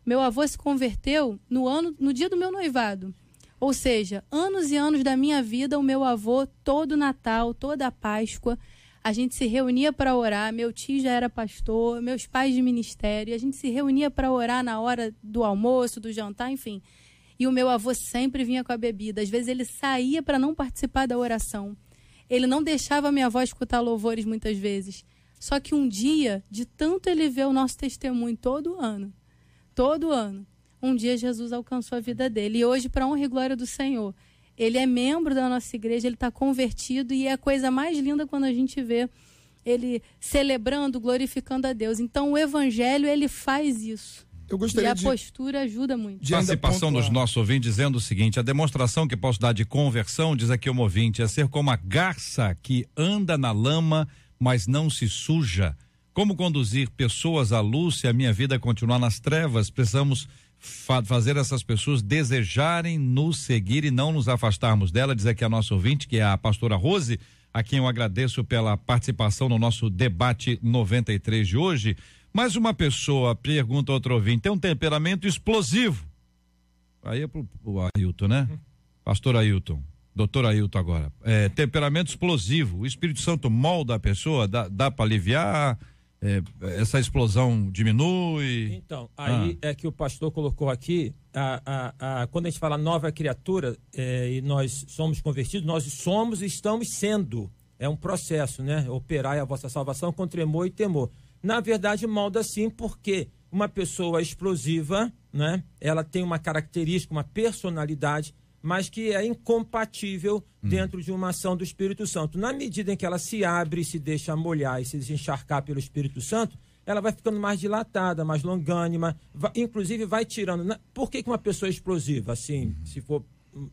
[SPEAKER 5] Meu avô se converteu no dia do meu noivado. Ou seja, anos e anos da minha vida, o meu avô, todo Natal, toda a Páscoa, a gente se reunia para orar. Meu tio já era pastor, meus pais de ministério, a gente se reunia para orar na hora do almoço, do jantar, enfim. E o meu avô sempre vinha com a bebida. Às vezes ele saía para não participar da oração. Ele não deixava a minha avó escutar louvores muitas vezes. Só que um dia, de tanto ele ver o nosso testemunho todo ano, um dia Jesus alcançou a vida dele. E hoje, para honra e glória do Senhor, ele é membro da nossa igreja, ele está convertido, e é a coisa mais linda quando a gente vê ele celebrando, glorificando a Deus. Então o evangelho, ele faz isso. E a postura ajuda muito.
[SPEAKER 2] Participação dos nossos ouvintes dizendo o seguinte: a demonstração que posso dar de conversão, diz aqui o ouvinte, é ser como a garça que anda na lama, mas não se suja. Como conduzir pessoas à luz se a minha vida continuar nas trevas? Precisamos fazer essas pessoas desejarem nos seguir e não nos afastarmos dela, diz aqui a nossa ouvinte, que é a pastora Rose, a quem eu agradeço pela participação no nosso debate 93 de hoje. Mais uma pessoa pergunta a outro ouvinte, tem um temperamento explosivo. Aí é pro Ailton, né? Pastor Ailton, doutor Ailton agora. Temperamento explosivo, o Espírito Santo molda a pessoa, dá para aliviar, essa explosão diminui?
[SPEAKER 4] Então, aí é que o pastor colocou aqui, quando a gente fala nova criatura, e nós somos convertidos, nós somos e estamos sendo. É um processo, né? Operai a vossa salvação com tremor e temor. Na verdade, molda sim, porque uma pessoa explosiva, né? Ela tem uma característica, uma personalidade, mas que é incompatível dentro de uma ação do Espírito Santo. Na medida em que ela se abre, se deixa molhar e se encharcar pelo Espírito Santo, ela vai ficando mais dilatada, mais longânima, inclusive vai tirando. Por que uma pessoa é explosiva, assim, se for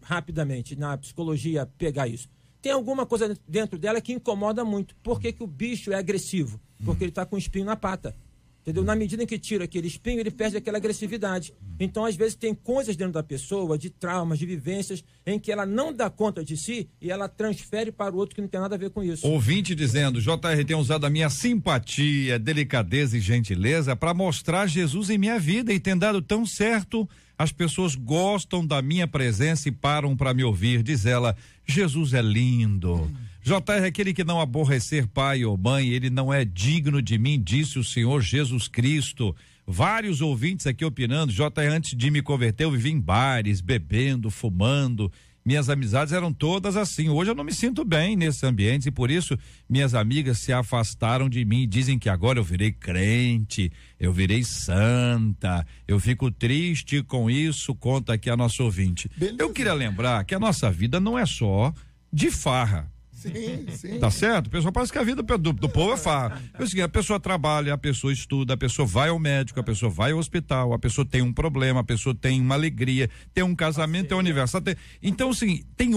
[SPEAKER 4] rapidamente na psicologia pegar isso? Tem alguma coisa dentro dela que incomoda muito. Por que o bicho é agressivo? Porque ele está com um espinho na pata. Entendeu? Na medida em que tira aquele espinho, ele perde aquela agressividade. Então, às vezes, tem coisas dentro da pessoa, de traumas, de vivências, em que ela não dá conta de si e ela transfere para o outro que não tem nada a ver com isso.
[SPEAKER 2] Ouvinte dizendo, JR tem usado a minha simpatia, delicadeza e gentileza para mostrar Jesus em minha vida e tem dado tão certo. As pessoas gostam da minha presença e param para me ouvir. Diz ela, Jesus é lindo. JR, aquele que não aborrecer pai ou mãe, ele não é digno de mim, disse o Senhor Jesus Cristo. Vários ouvintes aqui opinando. JR, antes de me converter, eu vivi em bares, bebendo, fumando. Minhas amizades eram todas assim. Hoje eu não me sinto bem nesses ambientes e por isso minhas amigas se afastaram de mim. Dizem que agora eu virei crente, eu virei santa. Eu fico triste com isso, conta aqui a nossa ouvinte. Beleza. Eu queria lembrar que a nossa vida não é só de farra.
[SPEAKER 6] Sim.
[SPEAKER 2] Tá certo? O pessoal parece que a vida do povo é farra. A pessoa trabalha, a pessoa estuda, a pessoa vai ao médico, a pessoa vai ao hospital, a pessoa tem um problema, a pessoa tem uma alegria, tem um casamento, tem um aniversário. Então, assim, tem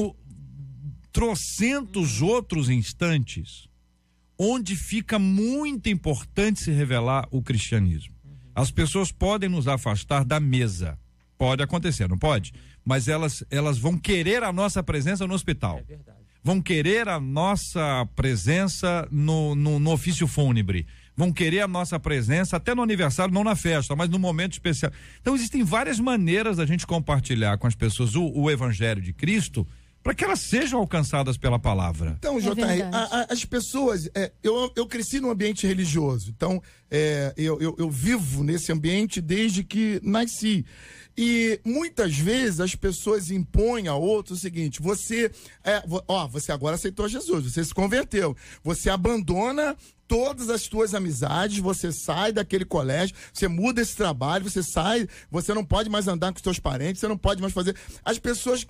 [SPEAKER 2] trocentos outros instantes onde fica muito importante se revelar o cristianismo. As pessoas podem nos afastar da mesa. Pode acontecer, não pode? Mas elas vão querer a nossa presença no hospital. É verdade. Vão querer a nossa presença no ofício fúnebre. Vão querer a nossa presença até no aniversário, não na festa, mas no momento especial. Então existem várias maneiras da gente compartilhar com as pessoas o evangelho de Cristo para que elas sejam alcançadas pela palavra.
[SPEAKER 6] Então, JR, as pessoas, eu cresci num ambiente religioso, então eu vivo nesse ambiente desde que nasci. E muitas vezes as pessoas impõem a outro o seguinte: você agora aceitou Jesus, você se converteu, você abandona todas as suas amizades, você sai daquele colégio, você muda esse trabalho, você sai, você não pode mais andar com os seus parentes, você não pode mais fazer. As pessoas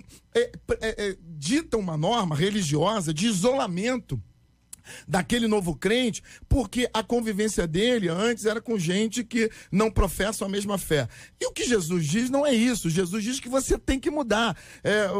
[SPEAKER 6] ditam uma norma religiosa de isolamento daquele novo crente, porque a convivência dele antes era com gente que não professa a mesma fé. E o que Jesus diz não é isso. Jesus diz que você tem que mudar.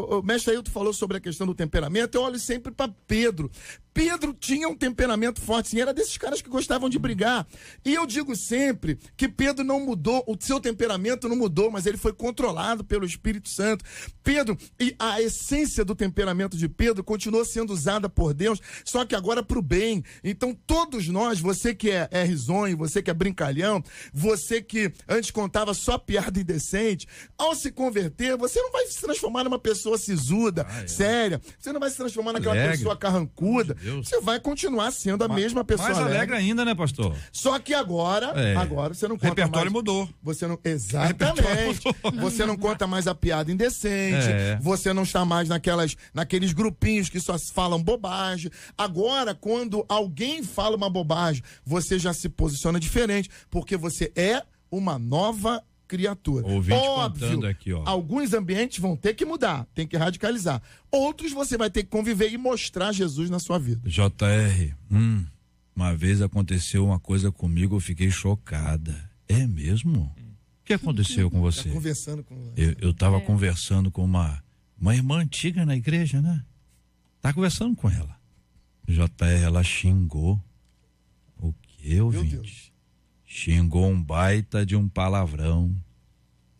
[SPEAKER 6] O mestre Ailton falou sobre a questão do temperamento. Eu olho sempre para Pedro. Pedro tinha um temperamento forte, sim, era desses caras que gostavam de brigar. E eu digo sempre que Pedro não mudou, o seu temperamento não mudou, mas ele foi controlado pelo Espírito Santo. Pedro, e a essência do temperamento de Pedro continuou sendo usada por Deus, só que agora para o bem. Então todos nós, você que é risonho, você que é brincalhão, você que antes contava só piada indecente, ao se converter, você não vai se transformar numa pessoa sisuda, séria, você não vai se transformar naquela pessoa carrancuda. Você vai continuar sendo a mesma pessoa
[SPEAKER 2] mais alegre ainda, né, pastor?
[SPEAKER 6] Só que agora você não conta mais.
[SPEAKER 2] O repertório mudou.
[SPEAKER 6] Você não, exatamente. Você não conta mais a piada indecente. Você não está mais naqueles grupinhos que só falam bobagem. Agora, quando alguém fala uma bobagem, você já se posiciona diferente, porque você é uma nova criatura.
[SPEAKER 2] Óbvio, aqui,
[SPEAKER 6] alguns ambientes vão ter que mudar, tem que radicalizar. Outros você vai ter que conviver e mostrar Jesus na sua vida.
[SPEAKER 2] JR, uma vez aconteceu uma coisa comigo, eu fiquei chocada. É mesmo? O que aconteceu com você?
[SPEAKER 6] Tá conversando com você.
[SPEAKER 2] Eu estava conversando com uma irmã antiga na igreja, né? Tá conversando com ela. JR, ela xingou. O que, ouvinte? Xingou um baita de um palavrão.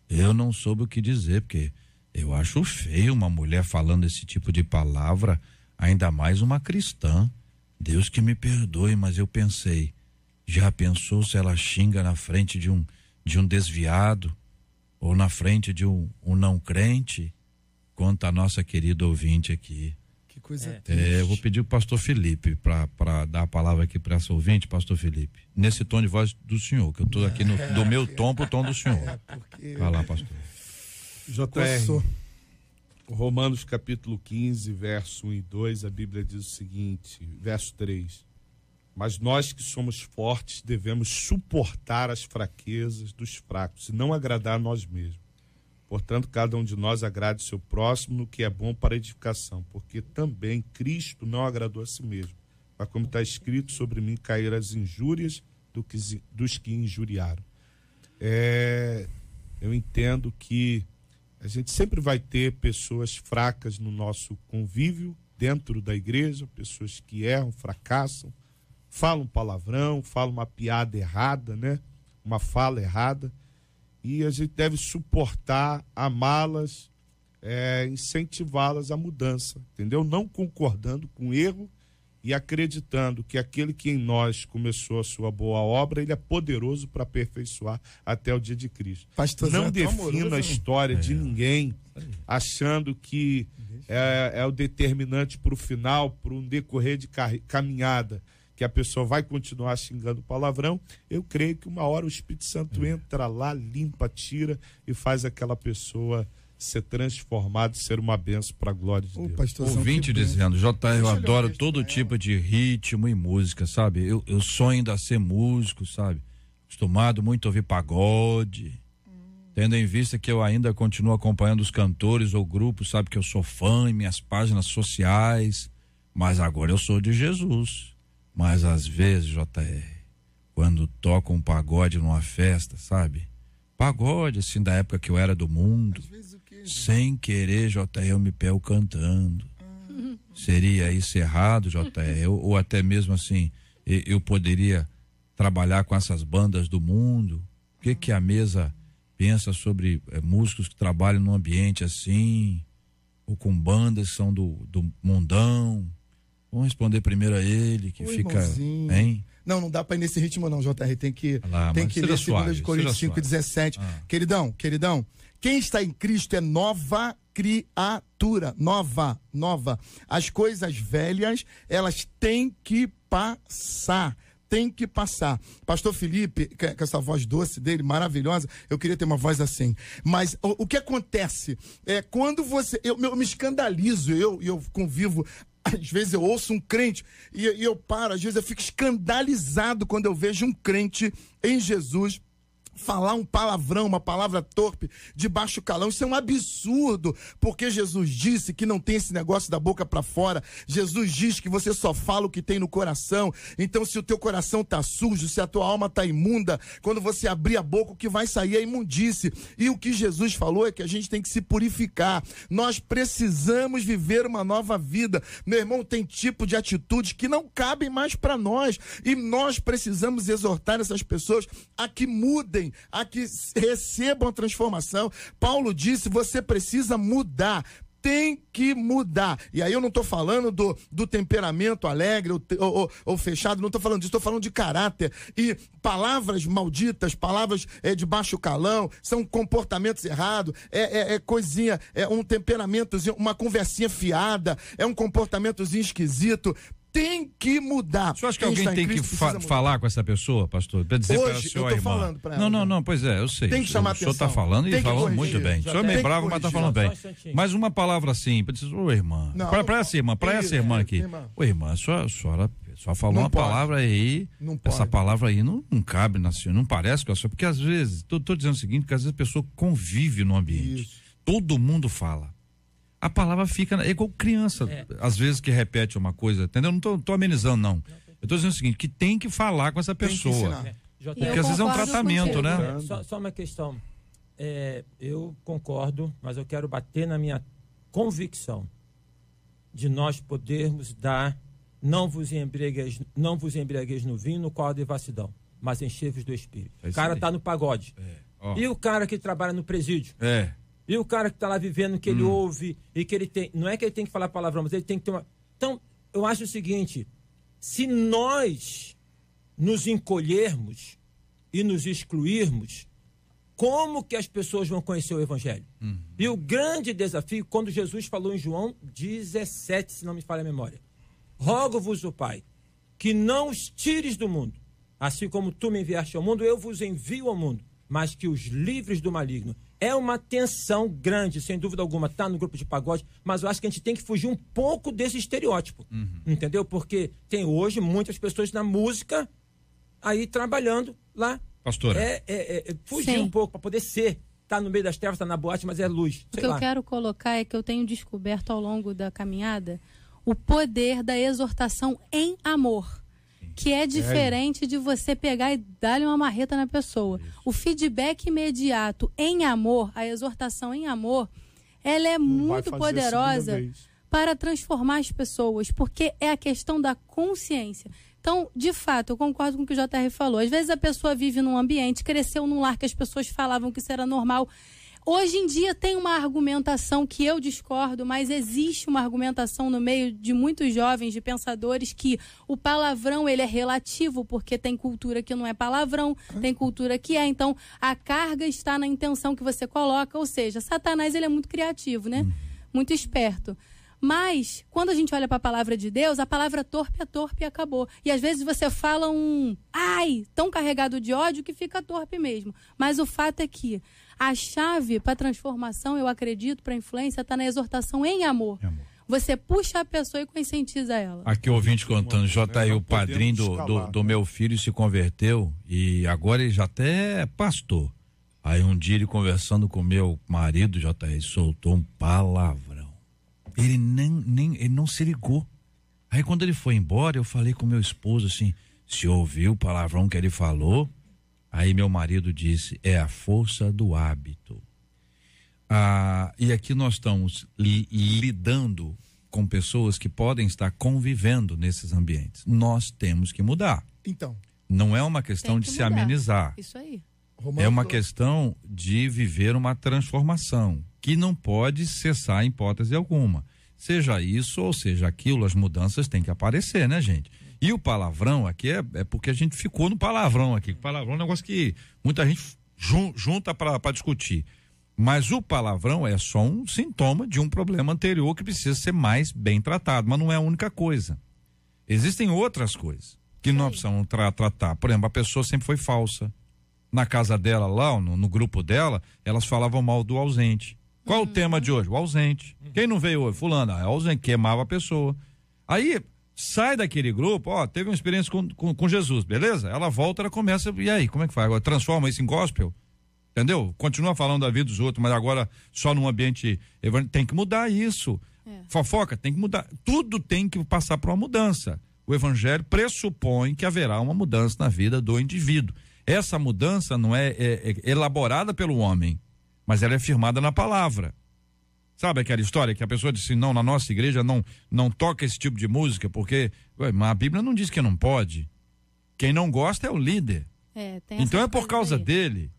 [SPEAKER 2] Eu não soube o que dizer, porque eu acho feio uma mulher falando esse tipo de palavra, ainda mais uma cristã. Deus que me perdoe, mas eu pensei, já pensou se ela xinga na frente de um desviado? ou na frente de um não crente, quanto a nossa querida ouvinte aqui.
[SPEAKER 6] Que coisa
[SPEAKER 2] Eu vou pedir o pastor Felipe para dar a palavra aqui para essa ouvinte, pastor Felipe, nesse tom de voz do senhor, que eu estou aqui do meu tom pro tom do senhor. Vai lá, pastor.
[SPEAKER 7] JR, Romanos capítulo 15, verso 1 e 2, a Bíblia diz o seguinte, verso 3: mas nós que somos fortes devemos suportar as fraquezas dos fracos e não agradar a nós mesmos. Portanto, cada um de nós agrade seu próximo no que é bom para edificação, porque também Cristo não agradou a si mesmo. Mas como está escrito, sobre mim caíram as injúrias dos que injuriaram. Eu entendo que a gente sempre vai ter pessoas fracas no nosso convívio, dentro da igreja, pessoas que erram, fracassam, falam palavrão, falam uma piada errada, né? Uma fala errada. E a gente deve suportar, amá-las, incentivá-las à mudança, entendeu? Não concordando com o erro e acreditando que aquele que em nós começou a sua boa obra, ele é poderoso para aperfeiçoar até o dia de Cristo.
[SPEAKER 6] Pastorzão,
[SPEAKER 7] não defina a história de ninguém achando que é o determinante para o final, para um decorrer de caminhada, que a pessoa vai continuar xingando palavrão. Eu creio que uma hora o Espírito Santo entra lá, limpa, tira e faz aquela pessoa ser transformado, ser uma bênção para a glória de Deus.
[SPEAKER 2] Ouvinte dizendo, JR, eu adoro todo tipo de ritmo e música, sabe? Eu sonho ainda ser músico, sabe? Acostumado muito a ouvir pagode, tendo em vista que eu ainda continuo acompanhando os cantores ou grupos, sabe? Que eu sou fã em minhas páginas sociais, mas agora eu sou de Jesus. Mas às vezes, JR, quando toca um pagode numa festa, sabe? Pagode, assim, da época que eu era do mundo, sem querer, JR, eu me pego cantando. Seria isso errado, JR? Ou até mesmo assim, eu poderia trabalhar com essas bandas do mundo? O que a mesa pensa sobre músicos que trabalham num ambiente assim, ou com bandas que são do mundão? Vamos responder primeiro a ele, que fica,
[SPEAKER 6] irmãozinho.
[SPEAKER 2] Hein?
[SPEAKER 6] Não dá pra ir nesse ritmo não, JR, tem que ler 2 Coríntios 5:17. Queridão, quem está em Cristo é nova criatura, nova. As coisas velhas, elas têm que passar. Pastor Felipe, com essa voz doce dele, maravilhosa, eu queria ter uma voz assim. Mas o que acontece é quando eu me escandalizo, eu convivo. Às vezes eu ouço um crente e eu paro, às vezes eu fico escandalizado quando eu vejo um crente em Jesus falar um palavrão, uma palavra torpe, de baixo calão. Isso é um absurdo, porque Jesus disse que não tem esse negócio da boca para fora. Jesus diz que você só fala o que tem no coração. Então, se o teu coração tá sujo, se a tua alma tá imunda, quando você abrir a boca, o que vai sair é imundice. E o que Jesus falou é que a gente tem que se purificar. Nós precisamos viver uma nova vida. Meu irmão, tem tipo de atitudes que não cabem mais para nós, e nós precisamos exortar essas pessoas a que mudem, a que recebam a transformação. Paulo disse, você precisa mudar. Tem que mudar. E aí eu não estou falando do temperamento alegre ou fechado, não estou falando disso, estou falando de caráter. E palavras malditas, palavras de baixo calão, são comportamentos errados, coisinha, um temperamentozinho, uma conversinha fiada, um comportamentozinho esquisito. Tem que mudar.
[SPEAKER 2] Você acha que alguém tem que falar com essa pessoa, pastor? Para dizer para ela, senhor,
[SPEAKER 6] eu tô falando para ela.
[SPEAKER 2] Não, pois é, eu sei.
[SPEAKER 6] Tem que chamar atenção.
[SPEAKER 2] O senhor está falando e falando muito bem. O senhor é meio bravo, mas está falando bem. Mas uma palavra assim, para dizer, ô irmã, para essa irmã aqui. Ô irmã, a senhora só falou uma palavra aí, essa palavra aí não cabe na senhora, não parece com a senhora, porque às vezes, tô dizendo o seguinte, porque às vezes a pessoa convive no ambiente. Isso. Todo mundo fala. A palavra fica, é igual criança, às vezes que repete uma coisa, entendeu? Não tô amenizando, não. Eu tô dizendo o seguinte, que tem que falar com essa pessoa. Porque às vezes é um tratamento, né?
[SPEAKER 4] Só uma questão. Eu concordo, mas eu quero bater na minha convicção de nós podermos dar, não vos embriagueis no vinho, no qual há devassidão, mas enchei-vos do Espírito. O cara tá no pagode. E o cara que trabalha no presídio? E o cara que está lá vivendo, que ele ouve e que ele tem... Não é que ele tem que falar palavrão, mas ele tem que ter uma... Então, eu acho o seguinte, se nós nos encolhermos e nos excluirmos, como que as pessoas vão conhecer o evangelho? E o grande desafio, quando Jesus falou em João 17, se não me falha a memória, rogo-vos o Pai, que não os tires do mundo, assim como tu me enviaste ao mundo, eu vos envio ao mundo, mas que os livres do maligno. É uma tensão grande, sem dúvida alguma, tá no grupo de pagode, mas eu acho que a gente tem que fugir um pouco desse estereótipo, entendeu? Porque tem hoje muitas pessoas na música aí trabalhando lá.
[SPEAKER 2] Pastora.
[SPEAKER 4] Fugir um pouco para poder ser. Tá no meio das trevas, tá na boate, mas é luz.
[SPEAKER 5] O que eu quero colocar é que eu tenho descoberto ao longo da caminhada o poder da exortação em amor, que é diferente de você pegar e dar-lhe uma marreta na pessoa. O feedback imediato em amor, a exortação em amor, ela é muito poderosa para transformar as pessoas, porque é a questão da consciência. Então, de fato, eu concordo com o que o JR falou. Às vezes a pessoa vive num ambiente, cresceu num lar que as pessoas falavam que isso era normal. Hoje em dia tem uma argumentação que eu discordo, mas existe uma argumentação no meio de muitos jovens, de pensadores, que o palavrão ele é relativo, porque tem cultura que não é palavrão, tem cultura que é. Então, a carga está na intenção que você coloca, ou seja, Satanás ele é muito criativo, né? Muito esperto. Mas, quando a gente olha para a palavra de Deus, a palavra torpe é torpe e acabou. E às vezes você fala tão carregado de ódio que fica torpe mesmo. Mas o fato é que a chave para a transformação, eu acredito, para a influência, está na exortação em amor. Você puxa a pessoa e conscientiza ela.
[SPEAKER 2] Aqui o ouvinte contando, JR, o padrinho do meu filho se converteu e agora ele já até é pastor. Aí um dia ele conversando com meu marido, JR, soltou um palavrão. Ele não se ligou. Aí quando ele foi embora, eu falei com meu esposo assim, se ouviu o palavrão que ele falou? Aí meu marido disse, é a força do hábito. E aqui nós estamos lidando com pessoas que podem estar convivendo nesses ambientes. Nós temos que mudar.
[SPEAKER 6] Então.
[SPEAKER 2] Não é uma questão de se amenizar.
[SPEAKER 5] Isso aí.
[SPEAKER 2] É uma questão de viver uma transformação que não pode cessar em hipótese alguma. Seja isso ou seja aquilo, as mudanças têm que aparecer, né, gente? E o palavrão aqui é porque a gente ficou no palavrão aqui. O palavrão é um negócio que muita gente junta para discutir. Mas o palavrão é só um sintoma de um problema anterior que precisa ser mais bem tratado, mas não é a única coisa. Existem outras coisas que nós precisamos tratar. Por exemplo, a pessoa sempre foi falsa. Na casa dela, lá no grupo dela, elas falavam mal do ausente. Qual o tema de hoje? O ausente. Quem não veio hoje? Fulano, é ausente, queimava a pessoa. Aí, sai daquele grupo, teve uma experiência com Jesus, beleza? Ela volta, ela começa, e aí, como é que faz? Agora transforma isso em gospel? Entendeu? Continua falando da vida dos outros, mas agora só num ambiente evangélico. Tem que mudar isso. Fofoca, tem que mudar. Tudo tem que passar por uma mudança. O evangelho pressupõe que haverá uma mudança na vida do indivíduo. Essa mudança não é elaborada pelo homem, mas ela é firmada na palavra. Sabe aquela história que a pessoa disse, não, na nossa igreja não toca esse tipo de música, porque mas a Bíblia não diz que não pode. Quem não gosta é o líder. Então é por causa dele.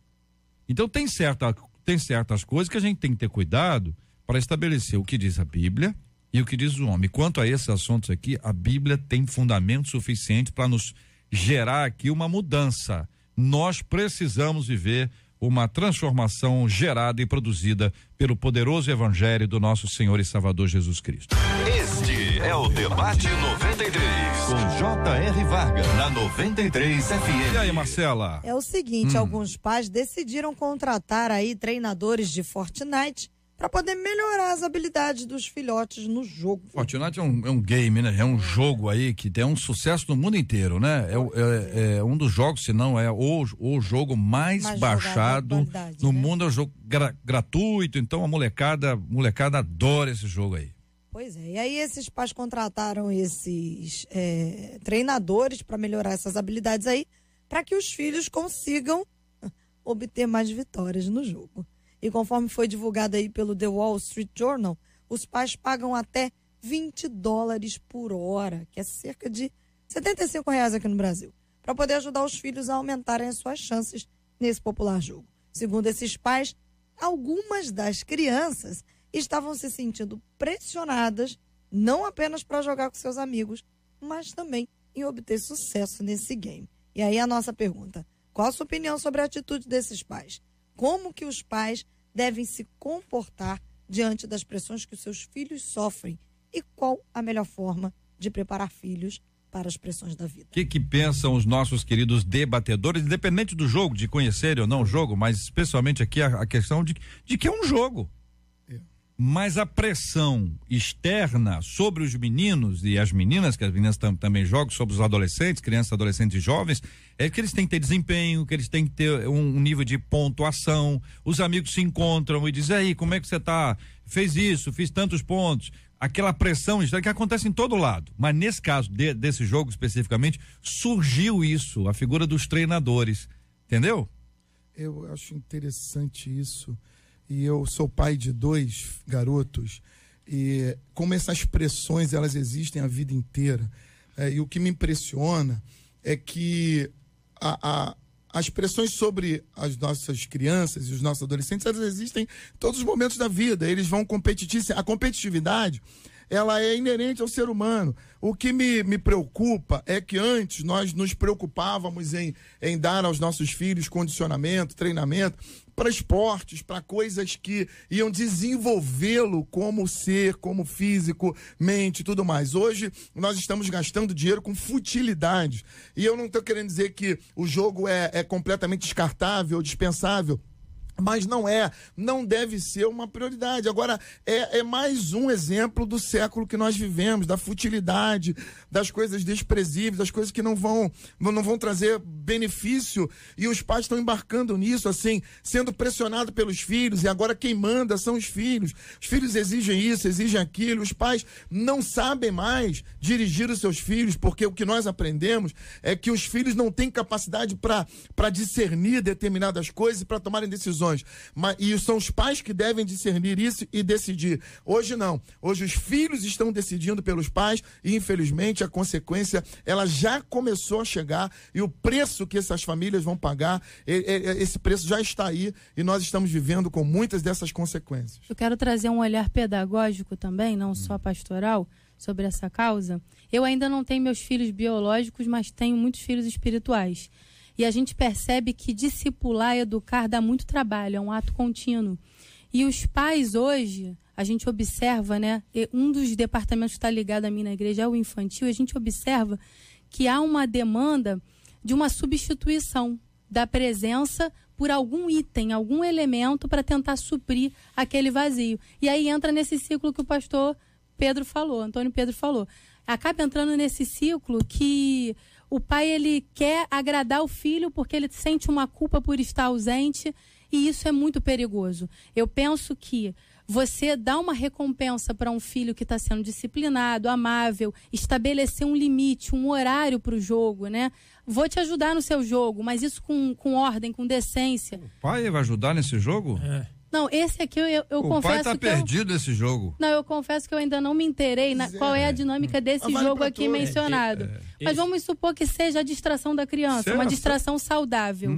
[SPEAKER 2] Então tem certas coisas que a gente tem que ter cuidado para estabelecer o que diz a Bíblia e o que diz o homem. Quanto a esses assuntos aqui, a Bíblia tem fundamento suficiente para nos gerar aqui uma mudança. Nós precisamos viver uma transformação gerada e produzida pelo poderoso evangelho do nosso Senhor e Salvador Jesus Cristo.
[SPEAKER 1] Este é o Debate 93, com J.R. Vargas, na 93 FM.
[SPEAKER 2] E aí, Marcela?
[SPEAKER 3] É o seguinte, alguns pais decidiram contratar aí treinadores de Fortnite para poder melhorar as habilidades dos filhotes no jogo.
[SPEAKER 2] Fortnite é um game, né? É um jogo aí que tem um sucesso no mundo inteiro, né? É um dos jogos, se não é o jogo mais baixado no mundo, é um jogo gratuito, então a molecada adora esse jogo aí.
[SPEAKER 3] Pois é, e aí esses pais contrataram esses treinadores para melhorar essas habilidades aí, para que os filhos consigam obter mais vitórias no jogo. E conforme foi divulgado aí pelo The Wall Street Journal, os pais pagam até $20 por hora, que é cerca de R$75 aqui no Brasil, para poder ajudar os filhos a aumentarem as suas chances nesse popular jogo. Segundo esses pais, algumas das crianças estavam se sentindo pressionadas, não apenas para jogar com seus amigos, mas também em obter sucesso nesse game. E aí a nossa pergunta, qual a sua opinião sobre a atitude desses pais? como que os pais devem se comportar diante das pressões que os seus filhos sofrem e qual a melhor forma de preparar filhos para as pressões da vida.
[SPEAKER 2] O que pensam os nossos queridos debatedores, independente do jogo, de conhecerem ou não o jogo, mas especialmente aqui a questão de que é um jogo. Mas a pressão externa sobre os meninos e as meninas, que as meninas também jogam, sobre os adolescentes, crianças, adolescentes e jovens, é que eles têm que ter desempenho, que eles têm que ter um nível de pontuação. Os amigos se encontram e dizem, aí, como é que você tá? Fez isso, fiz tantos pontos. Aquela pressão externa que acontece em todo lado. Mas nesse caso desse jogo especificamente, surgiu isso, a figura dos treinadores. Entendeu?
[SPEAKER 6] Eu acho interessante isso. E eu sou pai de 2 garotos, e como essas pressões, elas existem a vida inteira. E o que me impressiona é que as pressões sobre as nossas crianças e os nossos adolescentes, elas existem em todos os momentos da vida. Eles vão competir. A competitividade, ela é inerente ao ser humano. O que me preocupa é que antes nós nos preocupávamos em dar aos nossos filhos condicionamento, treinamento, para esportes, para coisas que iam desenvolvê-lo como ser, como físico, mente e tudo mais. Hoje nós estamos gastando dinheiro com futilidades. E eu não estou querendo dizer que o jogo é completamente descartável, dispensável. Mas não deve ser uma prioridade. Agora, é mais um exemplo do século que nós vivemos, da futilidade, das coisas desprezíveis, das coisas que não vão trazer benefício, e os pais estão embarcando nisso, assim, sendo pressionados pelos filhos, e agora quem manda são os filhos. Os filhos exigem isso, exigem aquilo, os pais não sabem mais dirigir os seus filhos, porque o que nós aprendemos é que os filhos não têm capacidade para discernir determinadas coisas e para tomarem decisões. E são os pais que devem discernir isso e decidir. Hoje não. Hoje os filhos estão decidindo pelos pais e, infelizmente, a consequência, ela já começou a chegar, e o preço que essas famílias vão pagar, esse preço já está aí, e nós estamos vivendo com muitas dessas consequências.
[SPEAKER 5] Eu quero trazer um olhar pedagógico também, não só pastoral, sobre essa causa. Eu ainda não tenho meus filhos biológicos, mas tenho muitos filhos espirituais. E a gente percebe que discipular, educar, dá muito trabalho, é um ato contínuo. E os pais hoje, a gente observa, né? Um dos departamentos que está ligado a mim na igreja é o infantil, a gente observa que há uma demanda de uma substituição da presença por algum item, algum elemento para tentar suprir aquele vazio. E aí entra nesse ciclo que o pastor Pedro falou, Antônio Pedro falou. Acaba entrando nesse ciclo que o pai, ele quer agradar o filho porque ele sente uma culpa por estar ausente, e isso é muito perigoso. Eu penso que você dá uma recompensa para um filho que está sendo disciplinado, amável, estabelecer um limite, um horário para o jogo, né? Vou te ajudar no seu jogo, mas isso com ordem, com decência.
[SPEAKER 2] O pai vai ajudar nesse jogo?
[SPEAKER 5] Não, esse aqui eu confesso que... O
[SPEAKER 2] pai está perdido nesse jogo.
[SPEAKER 5] Não, eu confesso que eu ainda não me inteirei qual é a dinâmica desse jogo aqui mencionado. Mas vamos supor que seja a distração da criança, uma distração saudável.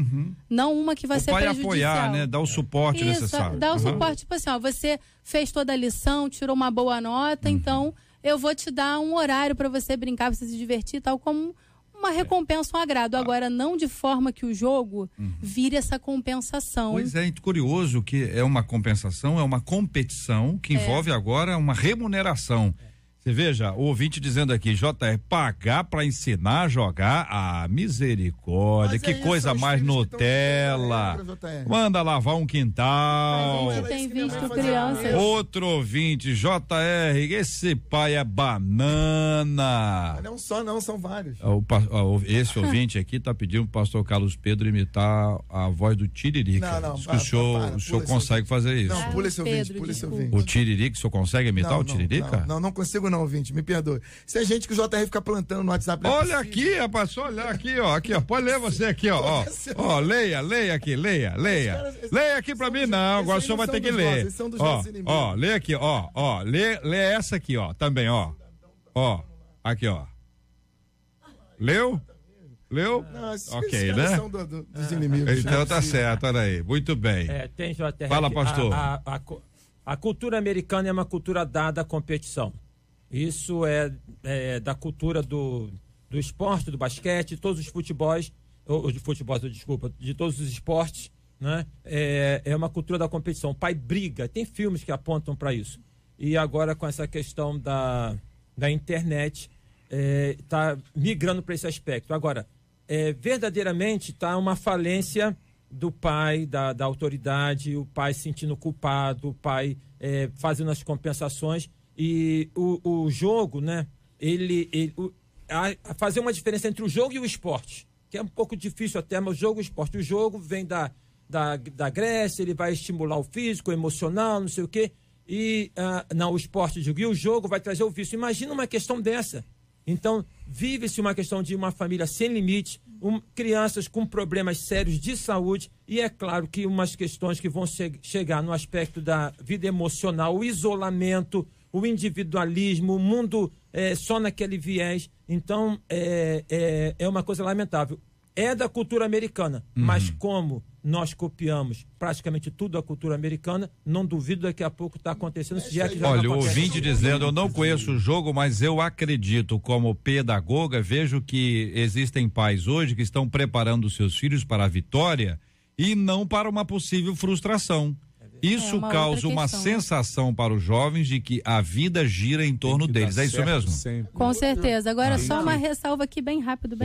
[SPEAKER 5] Não uma que vai ser prejudicial.
[SPEAKER 2] O pai apoiar, né? Dar o suporte necessário.
[SPEAKER 5] Dar o suporte, tipo assim, ó, você fez toda a lição, tirou uma boa nota, então eu vou te dar um horário para você brincar, para você se divertir, tal como uma recompensa, um agrado. Agora, não de forma que o jogo vire essa compensação.
[SPEAKER 2] Pois é, curioso que é uma compensação, é uma competição que envolve agora uma remuneração. Você veja, o ouvinte dizendo aqui, JR, pagar para ensinar a jogar, misericórdia, que coisa mais Nutella. Manda lavar um quintal.
[SPEAKER 5] A gente tem visto crianças.
[SPEAKER 2] Outro ouvinte, JR, esse pai é banana.
[SPEAKER 6] Não só não, são vários.
[SPEAKER 2] Esse ouvinte aqui tá pedindo pro pastor Carlos Pedro imitar a voz do Tiririca.
[SPEAKER 6] Não,
[SPEAKER 2] Diz que o senhor consegue fazer isso.
[SPEAKER 6] Não, pula esse ouvinte,
[SPEAKER 2] O Tiririca, o senhor consegue imitar o Tiririca?
[SPEAKER 6] Não consigo não, ouvinte, me perdoe. Isso é gente que o JR fica plantando no WhatsApp.
[SPEAKER 2] Olha aqui, rapaz, só olhar aqui, ó, pode ler você aqui, ó, leia aqui, leia aqui pra mim, não, agora o senhor vai ter que ler. Lê aqui, lê essa aqui, ó, também, ó, aqui, ó. Leu?
[SPEAKER 6] Não,
[SPEAKER 2] ok, né?
[SPEAKER 6] Dos inimigos.
[SPEAKER 2] Então tá certo, olha aí, muito bem.
[SPEAKER 4] Tem, JR,
[SPEAKER 2] fala, pastor.
[SPEAKER 4] A cultura americana é uma cultura dada à competição. Isso é da cultura do esporte, do basquete, de todos os de todos os esportes, né? É uma cultura da competição. O pai briga, tem filmes que apontam para isso. E agora com essa questão da internet, está migrando para esse aspecto. Agora, verdadeiramente está uma falência do pai, da autoridade, o pai se sentindo culpado, o pai fazendo as compensações. E o jogo, né? Fazer uma diferença entre o jogo e o esporte, que é um pouco difícil até, mas o jogo e o esporte. O jogo vem da Grécia, ele vai estimular o físico, o emocional, não sei o quê. E o esporte, e o jogo vai trazer o vício. Imagina uma questão dessa. Então, vive-se uma questão de uma família sem limite, crianças com problemas sérios de saúde, e é claro que umas questões que vão chegar no aspecto da vida emocional, o isolamento, o individualismo, o mundo só naquele viés. Então, é uma coisa lamentável. É da cultura americana, mas como nós copiamos praticamente tudo da cultura americana, não duvido daqui a pouco está acontecendo.
[SPEAKER 2] Olha, o ouvinte dizendo, eu não conheço o jogo, mas eu acredito como pedagoga, vejo que existem pais hoje que estão preparando seus filhos para a vitória e não para uma possível frustração. Isso causa uma sensação para os jovens de que a vida gira em torno deles. É isso mesmo?
[SPEAKER 5] Sempre. Com certeza. Agora, só uma ressalva aqui bem rápido.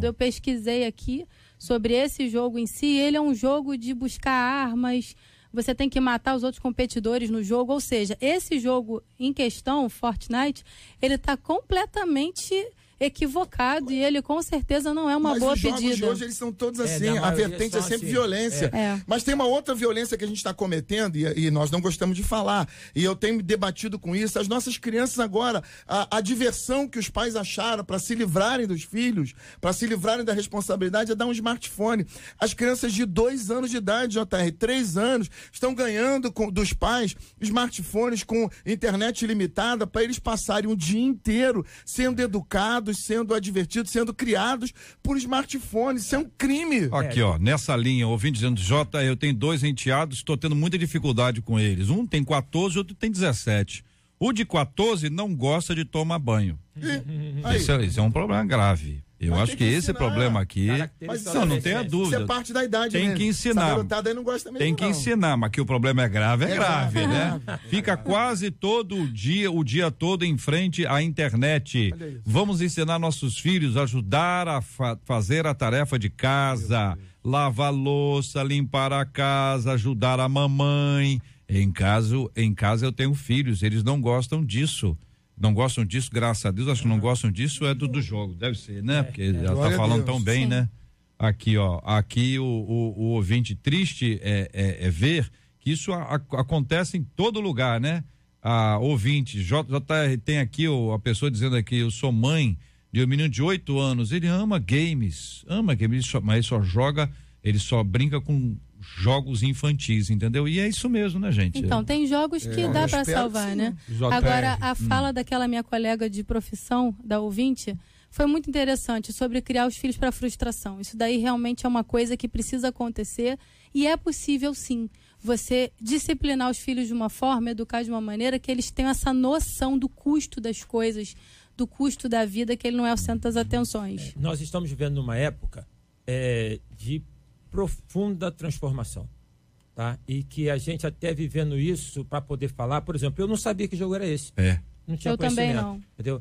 [SPEAKER 5] Eu pesquisei aqui sobre esse jogo em si. Ele é um jogo de buscar armas, você tem que matar os outros competidores no jogo. Ou seja, esse jogo em questão, Fortnite, ele está completamente equivocado e ele com certeza não é uma boa pedida. Mas os jogos de hoje,
[SPEAKER 6] eles são todos assim, a vertente é sempre violência. Mas tem uma outra violência que a gente está cometendo e nós não gostamos de falar. E eu tenho me debatido com isso. As nossas crianças agora, a diversão que os pais acharam para se livrarem dos filhos, para se livrarem da responsabilidade é dar um smartphone. As crianças de 2 anos de idade, JR, 3 anos, estão ganhando dos pais smartphones com internet ilimitada para eles passarem um dia inteiro sendo educados, sendo advertidos, sendo criados por smartphones. Isso é um crime.
[SPEAKER 2] Aqui, ó, nessa linha, ouvindo dizendo, eu tenho 2 enteados, estou tendo muita dificuldade com eles. Um tem 14, outro tem 17. O de 14 não gosta de tomar banho. Isso é um problema grave. Eu acho que esse problema aqui, não tenha dúvida.
[SPEAKER 6] Isso é parte da idade,
[SPEAKER 2] tem que ensinar.
[SPEAKER 6] Essa garotada aí não gosta mesmo,
[SPEAKER 2] tem que ensinar, mas que o problema é grave, né? Fica quase todo o dia todo em frente à internet. Vamos ensinar nossos filhos a ajudar a fazer a tarefa de casa, lavar louça, limpar a casa, ajudar a mamãe. Em casa eu tenho filhos, eles não gostam disso. Não gostam disso, graças a Deus. Acho que não gostam disso é do jogo, deve ser, né? Porque ela tá falando tão bem, né? Aqui, ó, o ouvinte triste é ver que isso acontece em todo lugar, né? A ouvinte, JR, tem aqui a pessoa dizendo aqui, eu sou mãe de um menino de 8 anos, ele ama games, mas ele só brinca com jogos infantis, entendeu? E é isso mesmo, né, gente?
[SPEAKER 5] Então, tem jogos que dá para salvar, né? Agora, a fala daquela minha colega de profissão, da ouvinte, foi muito interessante, sobre criar os filhos para frustração. Isso daí realmente é uma coisa que precisa acontecer e é possível, sim, você disciplinar os filhos de uma forma, educar de uma maneira que eles tenham essa noção do custo das coisas, do custo da vida, que ele não é o centro das atenções.
[SPEAKER 4] Nós estamos vivendo numa época de profunda transformação, tá? E que a gente até vivendo isso para poder falar, por exemplo, eu não sabia que jogo era esse. Não tinha
[SPEAKER 5] eu também não.
[SPEAKER 4] Entendeu?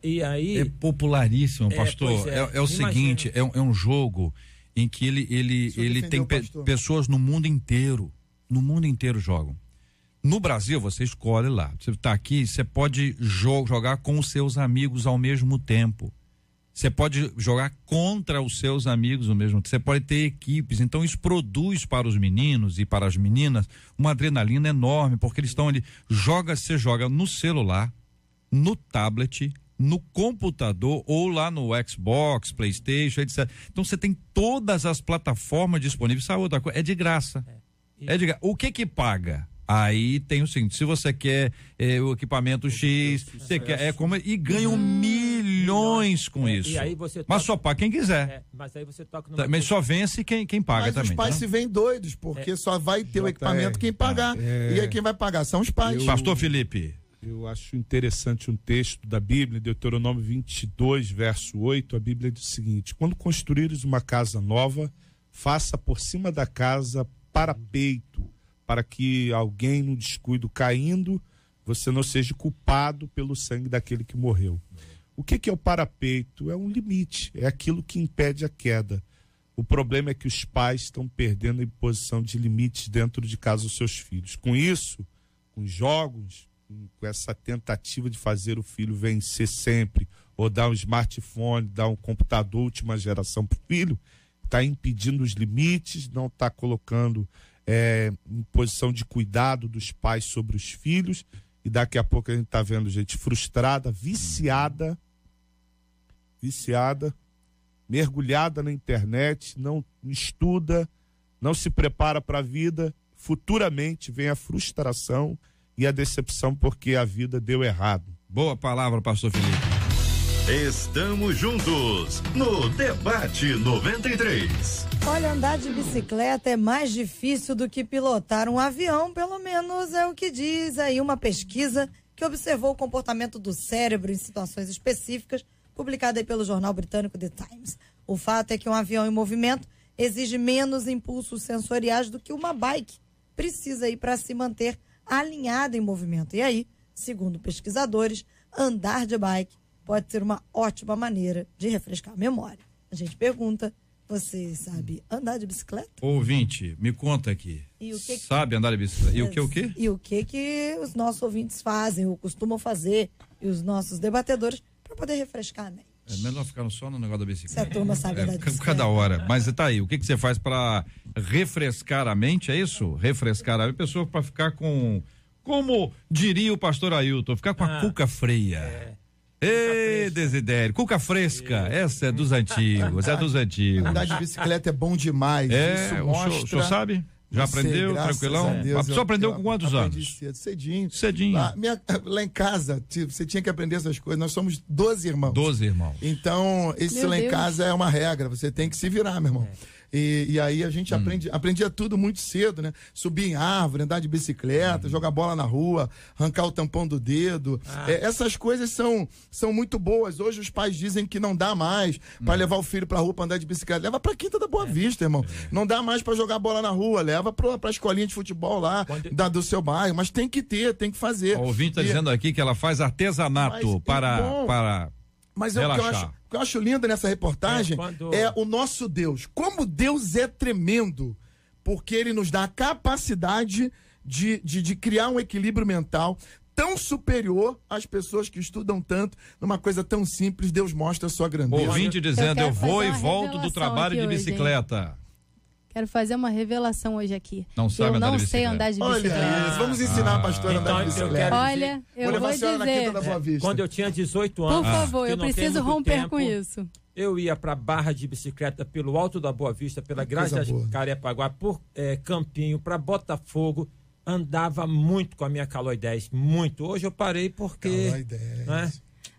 [SPEAKER 4] E aí
[SPEAKER 2] é popularíssimo, pastor. É o seguinte, é um jogo em que ele tem pessoas no mundo inteiro jogam. No Brasil, você escolhe lá. Você está aqui, você pode jogar com os seus amigos ao mesmo tempo. Você pode jogar contra os seus amigos ao mesmo tempo. Você pode ter equipes. Então, isso produz para os meninos e para as meninas uma adrenalina enorme, porque eles estão ali. Você joga no celular, no tablet, no computador ou lá no Xbox, PlayStation, etc. Então, você tem todas as plataformas disponíveis. Essa outra coisa é de graça. O que paga? Aí tem o seguinte, se você quer o equipamento X, você quer e ganham milhões com isso. E aí você mas só paga quem quiser.
[SPEAKER 4] Mas aí você toca
[SPEAKER 2] mas só vence quem paga
[SPEAKER 6] mas
[SPEAKER 2] também.
[SPEAKER 6] Os pais se veem doidos, porque só vai ter o equipamento quem pagar. E aí quem vai pagar são os pais.
[SPEAKER 2] Pastor Felipe.
[SPEAKER 7] Eu acho interessante um texto da Bíblia, Deuteronômio 22, verso 8, a Bíblia diz o seguinte: quando construíres uma casa nova, faça por cima da casa parapeito, para que alguém no descuido caindo, você não seja culpado pelo sangue daquele que morreu. O que é o parapeito? É um limite, é aquilo que impede a queda. O problema é que os pais estão perdendo a imposição de limites dentro de casa dos seus filhos. Com isso, com jogos, com essa tentativa de fazer o filho vencer sempre, ou dar um smartphone, dar um computador última geração para o filho, está impedindo os limites, não está colocando em posição de cuidado dos pais sobre os filhos, e daqui a pouco a gente está vendo gente frustrada, viciada, mergulhada na internet, não estuda, não se prepara para a vida, futuramente vem a frustração e a decepção porque a vida deu errado.
[SPEAKER 2] Boa palavra, pastor Felipe.
[SPEAKER 1] Estamos juntos no Debate 93.
[SPEAKER 3] Olha, andar de bicicleta é mais difícil do que pilotar um avião, pelo menos é o que diz aí uma pesquisa que observou o comportamento do cérebro em situações específicas, publicada aí pelo jornal britânico The Times. O fato é que um avião em movimento exige menos impulsos sensoriais do que uma bike precisa aí para se manter alinhada em movimento. E aí, segundo pesquisadores, andar de bike pode ser uma ótima maneira de refrescar a memória. A gente pergunta, você sabe andar de bicicleta?
[SPEAKER 2] Ouvinte, me conta aqui.
[SPEAKER 3] E o que
[SPEAKER 2] sabe andar de bicicleta? E o quê?
[SPEAKER 3] E o que os nossos ouvintes fazem, ou costumam fazer, e os nossos debatedores, para poder refrescar a mente.
[SPEAKER 2] É melhor ficar só no negócio da bicicleta.
[SPEAKER 3] Se a turma sabe andar de bicicleta.
[SPEAKER 2] Cada hora. Mas tá aí, o que você faz para refrescar a mente, é isso? Refrescar a pessoa para ficar com, como diria o pastor Ailton, ficar com a cuca freia. Ei, Desidério, cuca fresca, essa é dos antigos,
[SPEAKER 6] Andar de bicicleta é bom demais. Isso mostra...
[SPEAKER 2] O senhor sabe? Já aprendeu, tranquilão? O senhor aprendeu com quantos anos?
[SPEAKER 6] Cedinho. Lá em casa, você tinha que aprender essas coisas. Nós somos 12 irmãos.
[SPEAKER 2] 12 irmãos.
[SPEAKER 6] Então, isso lá em casa é uma regra. Você tem que se virar, meu irmão. E aí a gente aprendia tudo muito cedo, né? Subir em árvore, andar de bicicleta, jogar bola na rua, arrancar o tampão do dedo. Essas coisas são muito boas. Hoje os pais dizem que não dá mais para levar o filho pra rua pra andar de bicicleta. Leva pra Quinta da Boa Vista, irmão. Não dá mais para jogar bola na rua. Leva pra escolinha de futebol lá, do seu bairro. Mas tem que fazer.
[SPEAKER 2] O ouvinte tá dizendo aqui que ela faz artesanato para
[SPEAKER 6] Mas o que eu acho lindo nessa reportagem é o nosso Deus. Como Deus é tremendo, porque ele nos dá a capacidade de criar um equilíbrio mental tão superior às pessoas que estudam tanto numa coisa tão simples. Deus mostra a sua grandeza.
[SPEAKER 2] Ouvinte dizendo, eu vou e volto do trabalho de bicicleta.
[SPEAKER 5] Quero fazer uma revelação hoje aqui.
[SPEAKER 2] Não sabe andar de bicicleta.
[SPEAKER 5] Eu não sei andar de bicicleta.
[SPEAKER 6] Olha isso, vamos ensinar a pastora a andar de bicicleta.
[SPEAKER 5] Olha, eu vou dizer.
[SPEAKER 4] Quando eu tinha 18 anos...
[SPEAKER 5] Por favor, eu preciso romper com isso.
[SPEAKER 4] Eu ia para Barra de bicicleta pelo Alto da Boa Vista, pela Graça de Carepaguá, por Campinho, para Botafogo. Andava muito com a minha Caloi 10, muito. Hoje eu parei porque...
[SPEAKER 6] Caloi 10.
[SPEAKER 4] Né?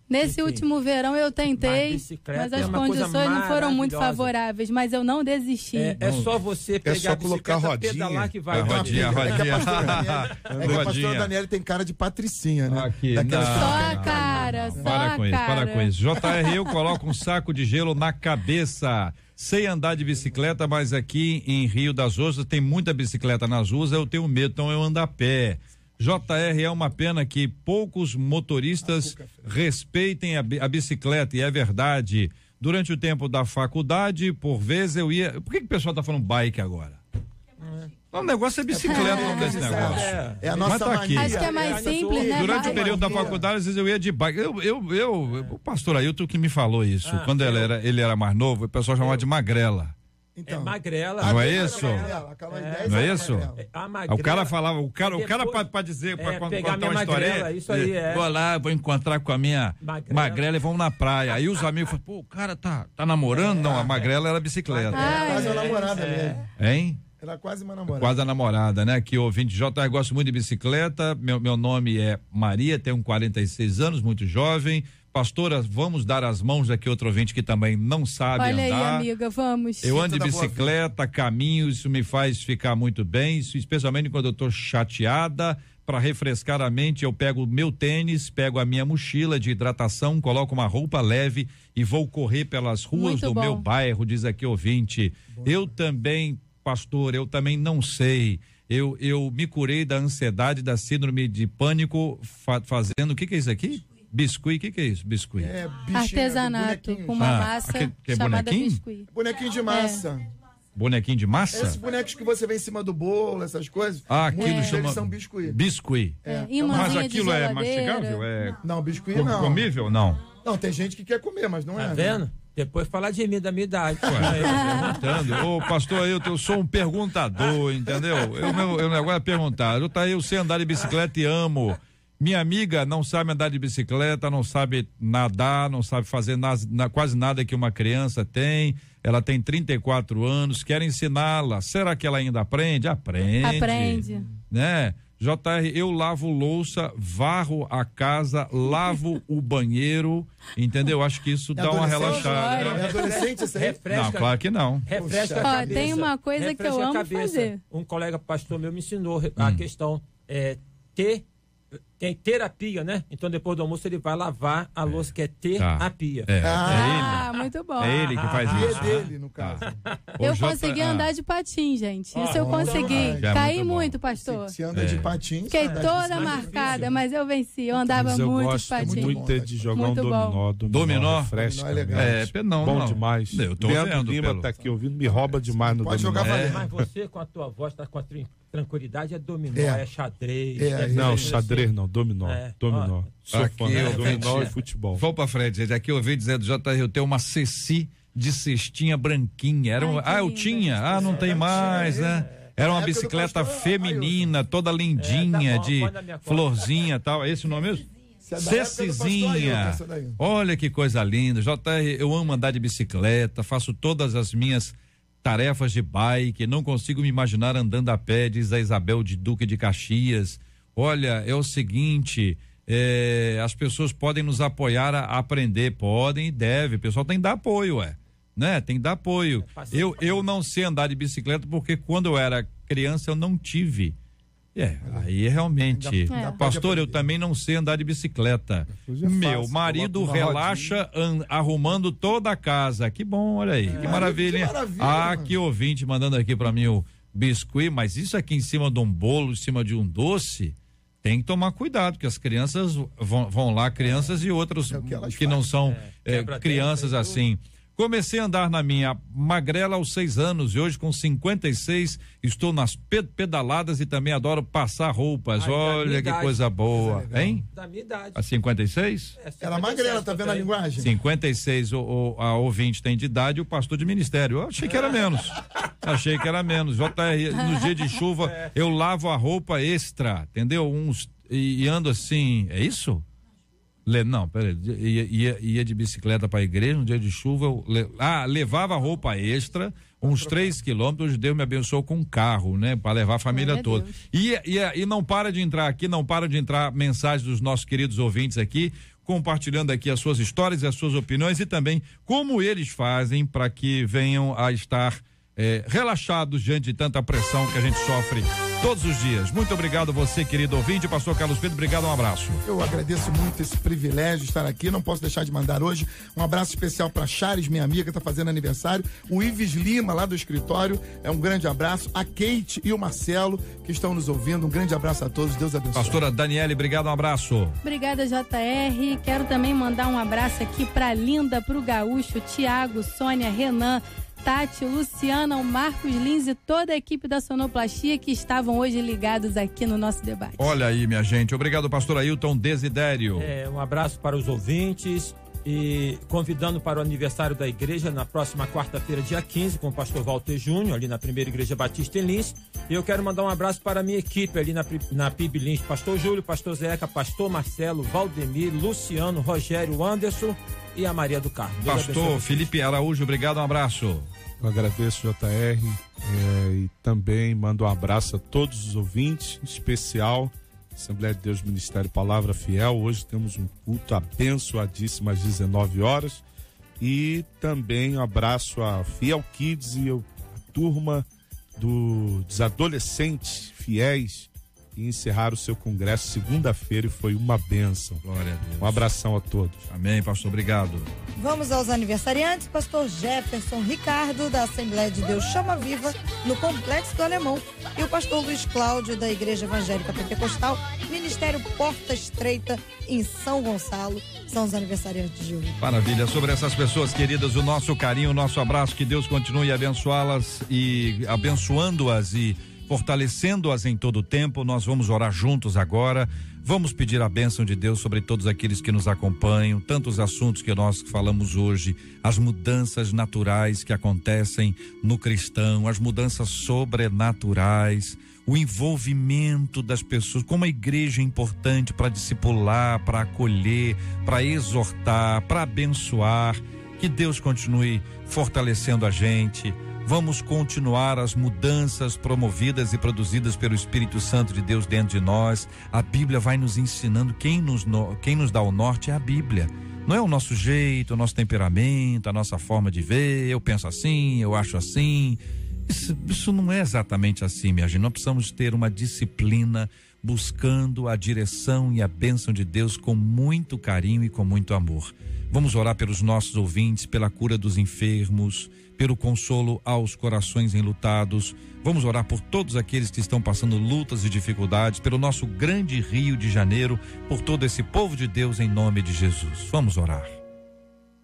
[SPEAKER 5] Nesse último verão eu tentei, mas as condições não foram muito favoráveis, mas eu não desisti.
[SPEAKER 4] É só você pegar
[SPEAKER 7] só colocar a rodinha,
[SPEAKER 4] pedalar que vai.
[SPEAKER 2] Rodinha.
[SPEAKER 6] É que a pastora Daniela tem cara de patricinha, né?
[SPEAKER 2] Aqui,
[SPEAKER 5] só a cara, só a cara.
[SPEAKER 2] Para com isso. JR, eu coloco um saco de gelo na cabeça. Sei andar de bicicleta, mas aqui em Rio das Ostras tem muita bicicleta nas ruas, eu tenho medo, então eu ando a pé. JR, é uma pena que poucos motoristas respeitem a bicicleta, e é verdade. Durante o tempo da faculdade, por vezes eu ia... Por que o pessoal tá falando bike agora? O negócio é bicicleta, não desse negócio.
[SPEAKER 6] É a nossa mania.
[SPEAKER 5] Acho que é mais simples, né?
[SPEAKER 2] Durante o período da faculdade, às vezes eu ia de bike. O pastor Ailton que me falou isso. Quando ele era mais novo, o pessoal chamava de magrela.
[SPEAKER 4] Então, magrela.
[SPEAKER 2] Não é isso? Não é isso?
[SPEAKER 4] Magrela,
[SPEAKER 2] o cara falava, o cara para dizer, para contar uma história,
[SPEAKER 4] isso aí
[SPEAKER 2] vou lá, vou encontrar com a minha magrela e vamos na praia. Aí os amigos falam, pô, o cara tá namorando? Não, a magrela era bicicleta.
[SPEAKER 6] Quase uma namorada mesmo.
[SPEAKER 2] Hein?
[SPEAKER 6] Era quase uma namorada.
[SPEAKER 2] Quase a namorada, né? Que ouvinte JR, gosto muito de bicicleta. Meu nome é Maria, tenho 46 anos, muito jovem. Pastora, vamos dar as mãos aqui, outro ouvinte que também não sabe
[SPEAKER 5] Olha
[SPEAKER 2] andar.
[SPEAKER 5] aí, amiga, vamos.
[SPEAKER 2] Eu ando de bicicleta, caminho, isso me faz ficar muito bem, isso, especialmente quando eu tô chateada. Para refrescar a mente, eu pego o meu tênis, pego a minha mochila de hidratação, coloco uma roupa leve e vou correr pelas ruas
[SPEAKER 5] Muito
[SPEAKER 2] do
[SPEAKER 5] bom.
[SPEAKER 2] meu bairro, diz aqui ouvinte. Eu também, pastor, eu também não sei. Eu me curei da ansiedade, da síndrome de pânico, fazendo, o que é isso aqui? Biscuit, o que é isso? Biscuit.
[SPEAKER 6] É, bichinho,
[SPEAKER 5] Artesanato, com uma massa
[SPEAKER 2] que
[SPEAKER 5] chamada
[SPEAKER 2] bonequinho?
[SPEAKER 5] biscuit.
[SPEAKER 6] Bonequinho de massa.
[SPEAKER 2] Bonequinho de massa?
[SPEAKER 6] Esses bonecos que você vê em cima do bolo, essas coisas.
[SPEAKER 2] Aquilo
[SPEAKER 6] muitos
[SPEAKER 2] chama
[SPEAKER 6] deles são biscuit.
[SPEAKER 2] Biscuit.
[SPEAKER 5] É,
[SPEAKER 2] Mas
[SPEAKER 5] imãzinha de
[SPEAKER 2] aquilo é
[SPEAKER 5] geladeira.
[SPEAKER 2] mastigável? É
[SPEAKER 6] Não, biscuit não.
[SPEAKER 2] comível? Não.
[SPEAKER 6] Não, tem gente que quer comer, mas não é.
[SPEAKER 4] Tá
[SPEAKER 6] né?
[SPEAKER 4] vendo? Depois falar de mim, da minha idade.
[SPEAKER 2] Perguntando. Ô, pastor Ailton, eu sou um perguntador, entendeu? Eu negócio é perguntar. Eu sei andar de bicicleta e amo. Minha amiga não sabe andar de bicicleta, não sabe nadar, não sabe fazer quase nada que uma criança tem. Ela tem 34 anos, quero ensiná-la. Será que ela ainda aprende? Aprende.
[SPEAKER 5] Aprende.
[SPEAKER 2] Né? JR, eu lavo louça, varro a casa, lavo o banheiro, entendeu? Acho que isso dá uma relaxada.
[SPEAKER 6] É adolescente isso aí?
[SPEAKER 2] Não, claro que não.
[SPEAKER 4] Refresca
[SPEAKER 5] Ó,
[SPEAKER 4] a cabeça.
[SPEAKER 5] tem uma coisa que eu
[SPEAKER 4] Refresca a
[SPEAKER 5] amo
[SPEAKER 4] cabeça.
[SPEAKER 5] fazer.
[SPEAKER 4] Um colega pastor meu me ensinou a questão tem terapia, né? Então depois do almoço ele vai lavar a louça, que é terapia.
[SPEAKER 5] Ah, muito bom.
[SPEAKER 2] É ele que faz
[SPEAKER 6] E
[SPEAKER 2] isso.
[SPEAKER 6] é dele, no caso.
[SPEAKER 5] Eu consegui andar de patins, gente. Isso eu consegui.
[SPEAKER 2] Já é
[SPEAKER 5] Caí
[SPEAKER 2] muito bom.
[SPEAKER 5] muito, pastor.
[SPEAKER 6] Se anda de patins.
[SPEAKER 5] Fiquei
[SPEAKER 6] anda de
[SPEAKER 5] toda
[SPEAKER 6] bicicleta,
[SPEAKER 5] marcada, mas eu venci. Eu andava
[SPEAKER 7] Mas eu
[SPEAKER 5] muito de
[SPEAKER 7] gosto
[SPEAKER 5] patins.
[SPEAKER 7] muito de jogar
[SPEAKER 5] Muito
[SPEAKER 7] um
[SPEAKER 5] bom.
[SPEAKER 2] Dominó?
[SPEAKER 7] Refresca.
[SPEAKER 6] Dominó é legal.
[SPEAKER 2] Não,
[SPEAKER 7] Bom
[SPEAKER 2] não.
[SPEAKER 7] demais.
[SPEAKER 2] Eu tô
[SPEAKER 7] Leandro
[SPEAKER 2] vendo,
[SPEAKER 7] Lima
[SPEAKER 2] pelo...
[SPEAKER 7] tá aqui ouvindo, me rouba demais no
[SPEAKER 6] Pode
[SPEAKER 7] dominó.
[SPEAKER 6] jogar valendo.
[SPEAKER 4] Mas você, com a tua voz, tá com a tranquilidade, é dominó,
[SPEAKER 6] É.
[SPEAKER 4] é xadrez.
[SPEAKER 7] Não, xadrez não, dominó. Dominó. Sou
[SPEAKER 2] Aqui,
[SPEAKER 7] fã de
[SPEAKER 2] ouvinte.
[SPEAKER 7] dominó e futebol.
[SPEAKER 2] Vamos pra frente, gente. Aqui eu ouvi dizer do JR, eu tenho uma Ceci de cestinha branquinha. Era um...
[SPEAKER 5] Ai, que
[SPEAKER 2] eu
[SPEAKER 5] linda.
[SPEAKER 2] tinha. Não tem mais, né? Era uma
[SPEAKER 6] Na época do
[SPEAKER 2] bicicleta
[SPEAKER 6] pastor
[SPEAKER 2] feminina, toda lindinha,
[SPEAKER 4] tá bom,
[SPEAKER 2] de
[SPEAKER 4] põe na minha conta.
[SPEAKER 2] florzinha e tal. É esse o nome mesmo?
[SPEAKER 6] Isso é da época do pastor
[SPEAKER 2] Cecizinha.
[SPEAKER 6] Ailton, essa daí.
[SPEAKER 2] Olha que coisa linda. JR, eu amo andar de bicicleta, faço todas as minhas tarefas de bike, não consigo me imaginar andando a pé, diz a Isabel de Duque de Caxias. Olha, é o seguinte, as pessoas podem nos apoiar a aprender, podem e devem, o pessoal tem que dar apoio, né? Tem que dar apoio. Eu não sei andar de bicicleta porque quando eu era criança eu não tive. Aí realmente. Pastor, eu também não sei andar de bicicleta.
[SPEAKER 7] Coisa
[SPEAKER 2] Meu
[SPEAKER 7] fácil,
[SPEAKER 2] marido
[SPEAKER 7] coloca uma
[SPEAKER 2] relaxa arrumando toda a casa. Que bom, olha aí. Que maravilha, hein?
[SPEAKER 6] que maravilha,
[SPEAKER 2] Que ouvinte mandando aqui pra mim o biscuit, mas isso aqui em cima de um bolo, em cima de um doce, tem que tomar cuidado, porque as crianças vão lá, crianças e outros
[SPEAKER 6] É o que elas
[SPEAKER 2] que não são
[SPEAKER 4] quebra
[SPEAKER 2] crianças
[SPEAKER 4] dentro,
[SPEAKER 2] assim. Comecei a andar na minha magrela aos 6 anos e hoje com 56 estou nas pedaladas e também adoro passar roupas.
[SPEAKER 4] Ai, da
[SPEAKER 2] Olha
[SPEAKER 4] minha
[SPEAKER 2] que
[SPEAKER 4] idade.
[SPEAKER 2] coisa boa, hein?
[SPEAKER 4] Da minha idade.
[SPEAKER 2] A 56?
[SPEAKER 6] Ela magrela, tá vendo a linguagem?
[SPEAKER 2] 56 a ouvinte tem de idade e o pastor de ministério. Eu achei que era menos. Achei que era menos. JR, no dia de chuva, eu lavo a roupa extra, entendeu? E ando assim, é isso? Não, peraí, ia de bicicleta para a igreja, no dia de chuva, levava roupa extra, uns 3 quilômetros, Deus me abençoou com um carro, né, para levar a família toda. E não para de entrar aqui, não para de entrar mensagens dos nossos queridos ouvintes aqui, compartilhando aqui as suas histórias e as suas opiniões e também como eles fazem para que venham a estar relaxados diante de tanta pressão que a gente sofre todos os dias. Muito obrigado você, querido ouvinte. Pastor Carlos Pedro, obrigado, um abraço.
[SPEAKER 6] Eu agradeço muito esse privilégio de estar aqui. Não posso deixar de mandar hoje um abraço especial para Chares, minha amiga, está fazendo aniversário. O Ives Lima, lá do escritório, um grande abraço. A Kate e o Marcelo, que estão nos ouvindo. Um grande abraço a todos. Deus abençoe.
[SPEAKER 2] Pastora Daniele, obrigado, um abraço.
[SPEAKER 5] Obrigada, JR. Quero também mandar um abraço aqui para Linda, para o Gaúcho, Tiago, Sônia, Renan, Tati, Luciana, o Marcos Lins e toda a equipe da Sonoplastia que estavam hoje ligados aqui no nosso debate.
[SPEAKER 2] Olha aí, minha gente. Obrigado, pastor Ailton Desidério.
[SPEAKER 4] Um abraço para os ouvintes e convidando para o aniversário da igreja na próxima quarta-feira, dia 15, com o pastor Walter Júnior, ali na primeira igreja Batista em Lins. E eu quero mandar um abraço para a minha equipe ali na PIB Lins, pastor Júlio, pastor Zeca, pastor Marcelo, Valdemir, Luciano, Rogério, Anderson e a Maria do Carmo.
[SPEAKER 2] Pastor Felipe Araújo, obrigado, um abraço.
[SPEAKER 7] Eu agradeço, JR, e também mando um abraço a todos os ouvintes, em especial Assembleia de Deus Ministério Palavra Fiel. Hoje temos um culto abençoadíssimo às 19 horas. E também um abraço a Fiel Kids e a turma dos adolescentes fiéis que encerraram o seu congresso segunda-feira e foi uma bênção.
[SPEAKER 2] Glória a Deus.
[SPEAKER 7] Um abração a todos.
[SPEAKER 2] Amém, pastor, obrigado.
[SPEAKER 3] Vamos aos aniversariantes. Pastor Jefferson Ricardo, da Assembleia de Deus Chama Viva, no Complexo do Alemão. E o pastor Luiz Cláudio, da Igreja Evangélica Pentecostal, Ministério Porta Estreita, em São Gonçalo. São os aniversariantes de hoje.
[SPEAKER 2] Maravilha. Sobre essas pessoas queridas, o nosso carinho, o nosso abraço, que Deus continue a abençoá-las e abençoando-as e fortalecendo-as em todo o tempo. Nós vamos orar juntos agora. Vamos pedir a bênção de Deus sobre todos aqueles que nos acompanham, tantos assuntos que nós falamos hoje, as mudanças naturais que acontecem no cristão, as mudanças sobrenaturais, o envolvimento das pessoas, como a igreja é importante para discipular, para acolher, para exortar, para abençoar. Que Deus continue fortalecendo a gente. Vamos continuar as mudanças promovidas e produzidas pelo Espírito Santo de Deus dentro de nós. A Bíblia vai nos ensinando, quem nos dá o norte é a Bíblia. Não é o nosso jeito, o nosso temperamento, a nossa forma de ver, eu penso assim, eu acho assim. Isso não é exatamente assim, minha gente. Nós precisamos ter uma disciplina buscando a direção e a bênção de Deus com muito carinho e com muito amor. Vamos orar pelos nossos ouvintes, pela cura dos enfermos, pelo consolo aos corações enlutados. Vamos orar por todos aqueles que estão passando lutas e dificuldades, pelo nosso grande Rio de Janeiro, por todo esse povo de Deus, em nome de Jesus. Vamos orar.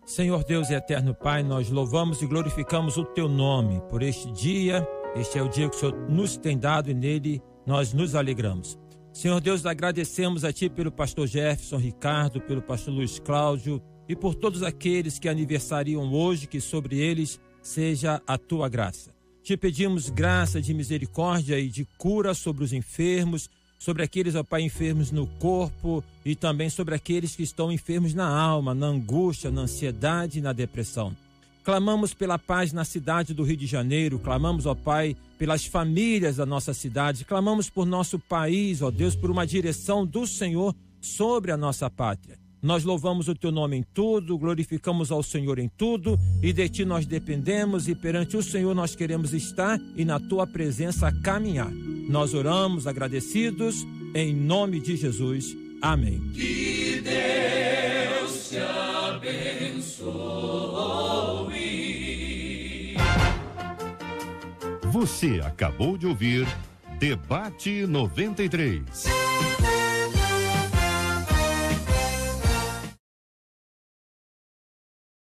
[SPEAKER 4] Senhor Deus e eterno Pai, nós louvamos e glorificamos o teu nome por este dia. Este é o dia que o Senhor nos tem dado e nele nós nos alegramos. Senhor Deus, agradecemos a Ti pelo pastor Jefferson Ricardo, pelo pastor Luiz Cláudio e por todos aqueles que aniversariam hoje, que sobre eles seja a Tua graça. Te pedimos graça de misericórdia e de cura sobre os enfermos, sobre aqueles, ó Pai, enfermos no corpo e também sobre aqueles que estão enfermos na alma, na angústia, na ansiedade e na depressão. Clamamos pela paz na cidade do Rio de Janeiro, clamamos, ó Pai, pelas famílias da nossa cidade, clamamos por nosso país, ó Deus, por uma direção do Senhor sobre a nossa pátria. Nós louvamos o Teu nome em tudo, glorificamos ao Senhor em tudo e de Ti nós dependemos e perante o Senhor nós queremos estar e na Tua presença caminhar. Nós oramos agradecidos em nome de Jesus. Amém.
[SPEAKER 1] Que Deus te abençoe. Você acabou de ouvir Debate 93.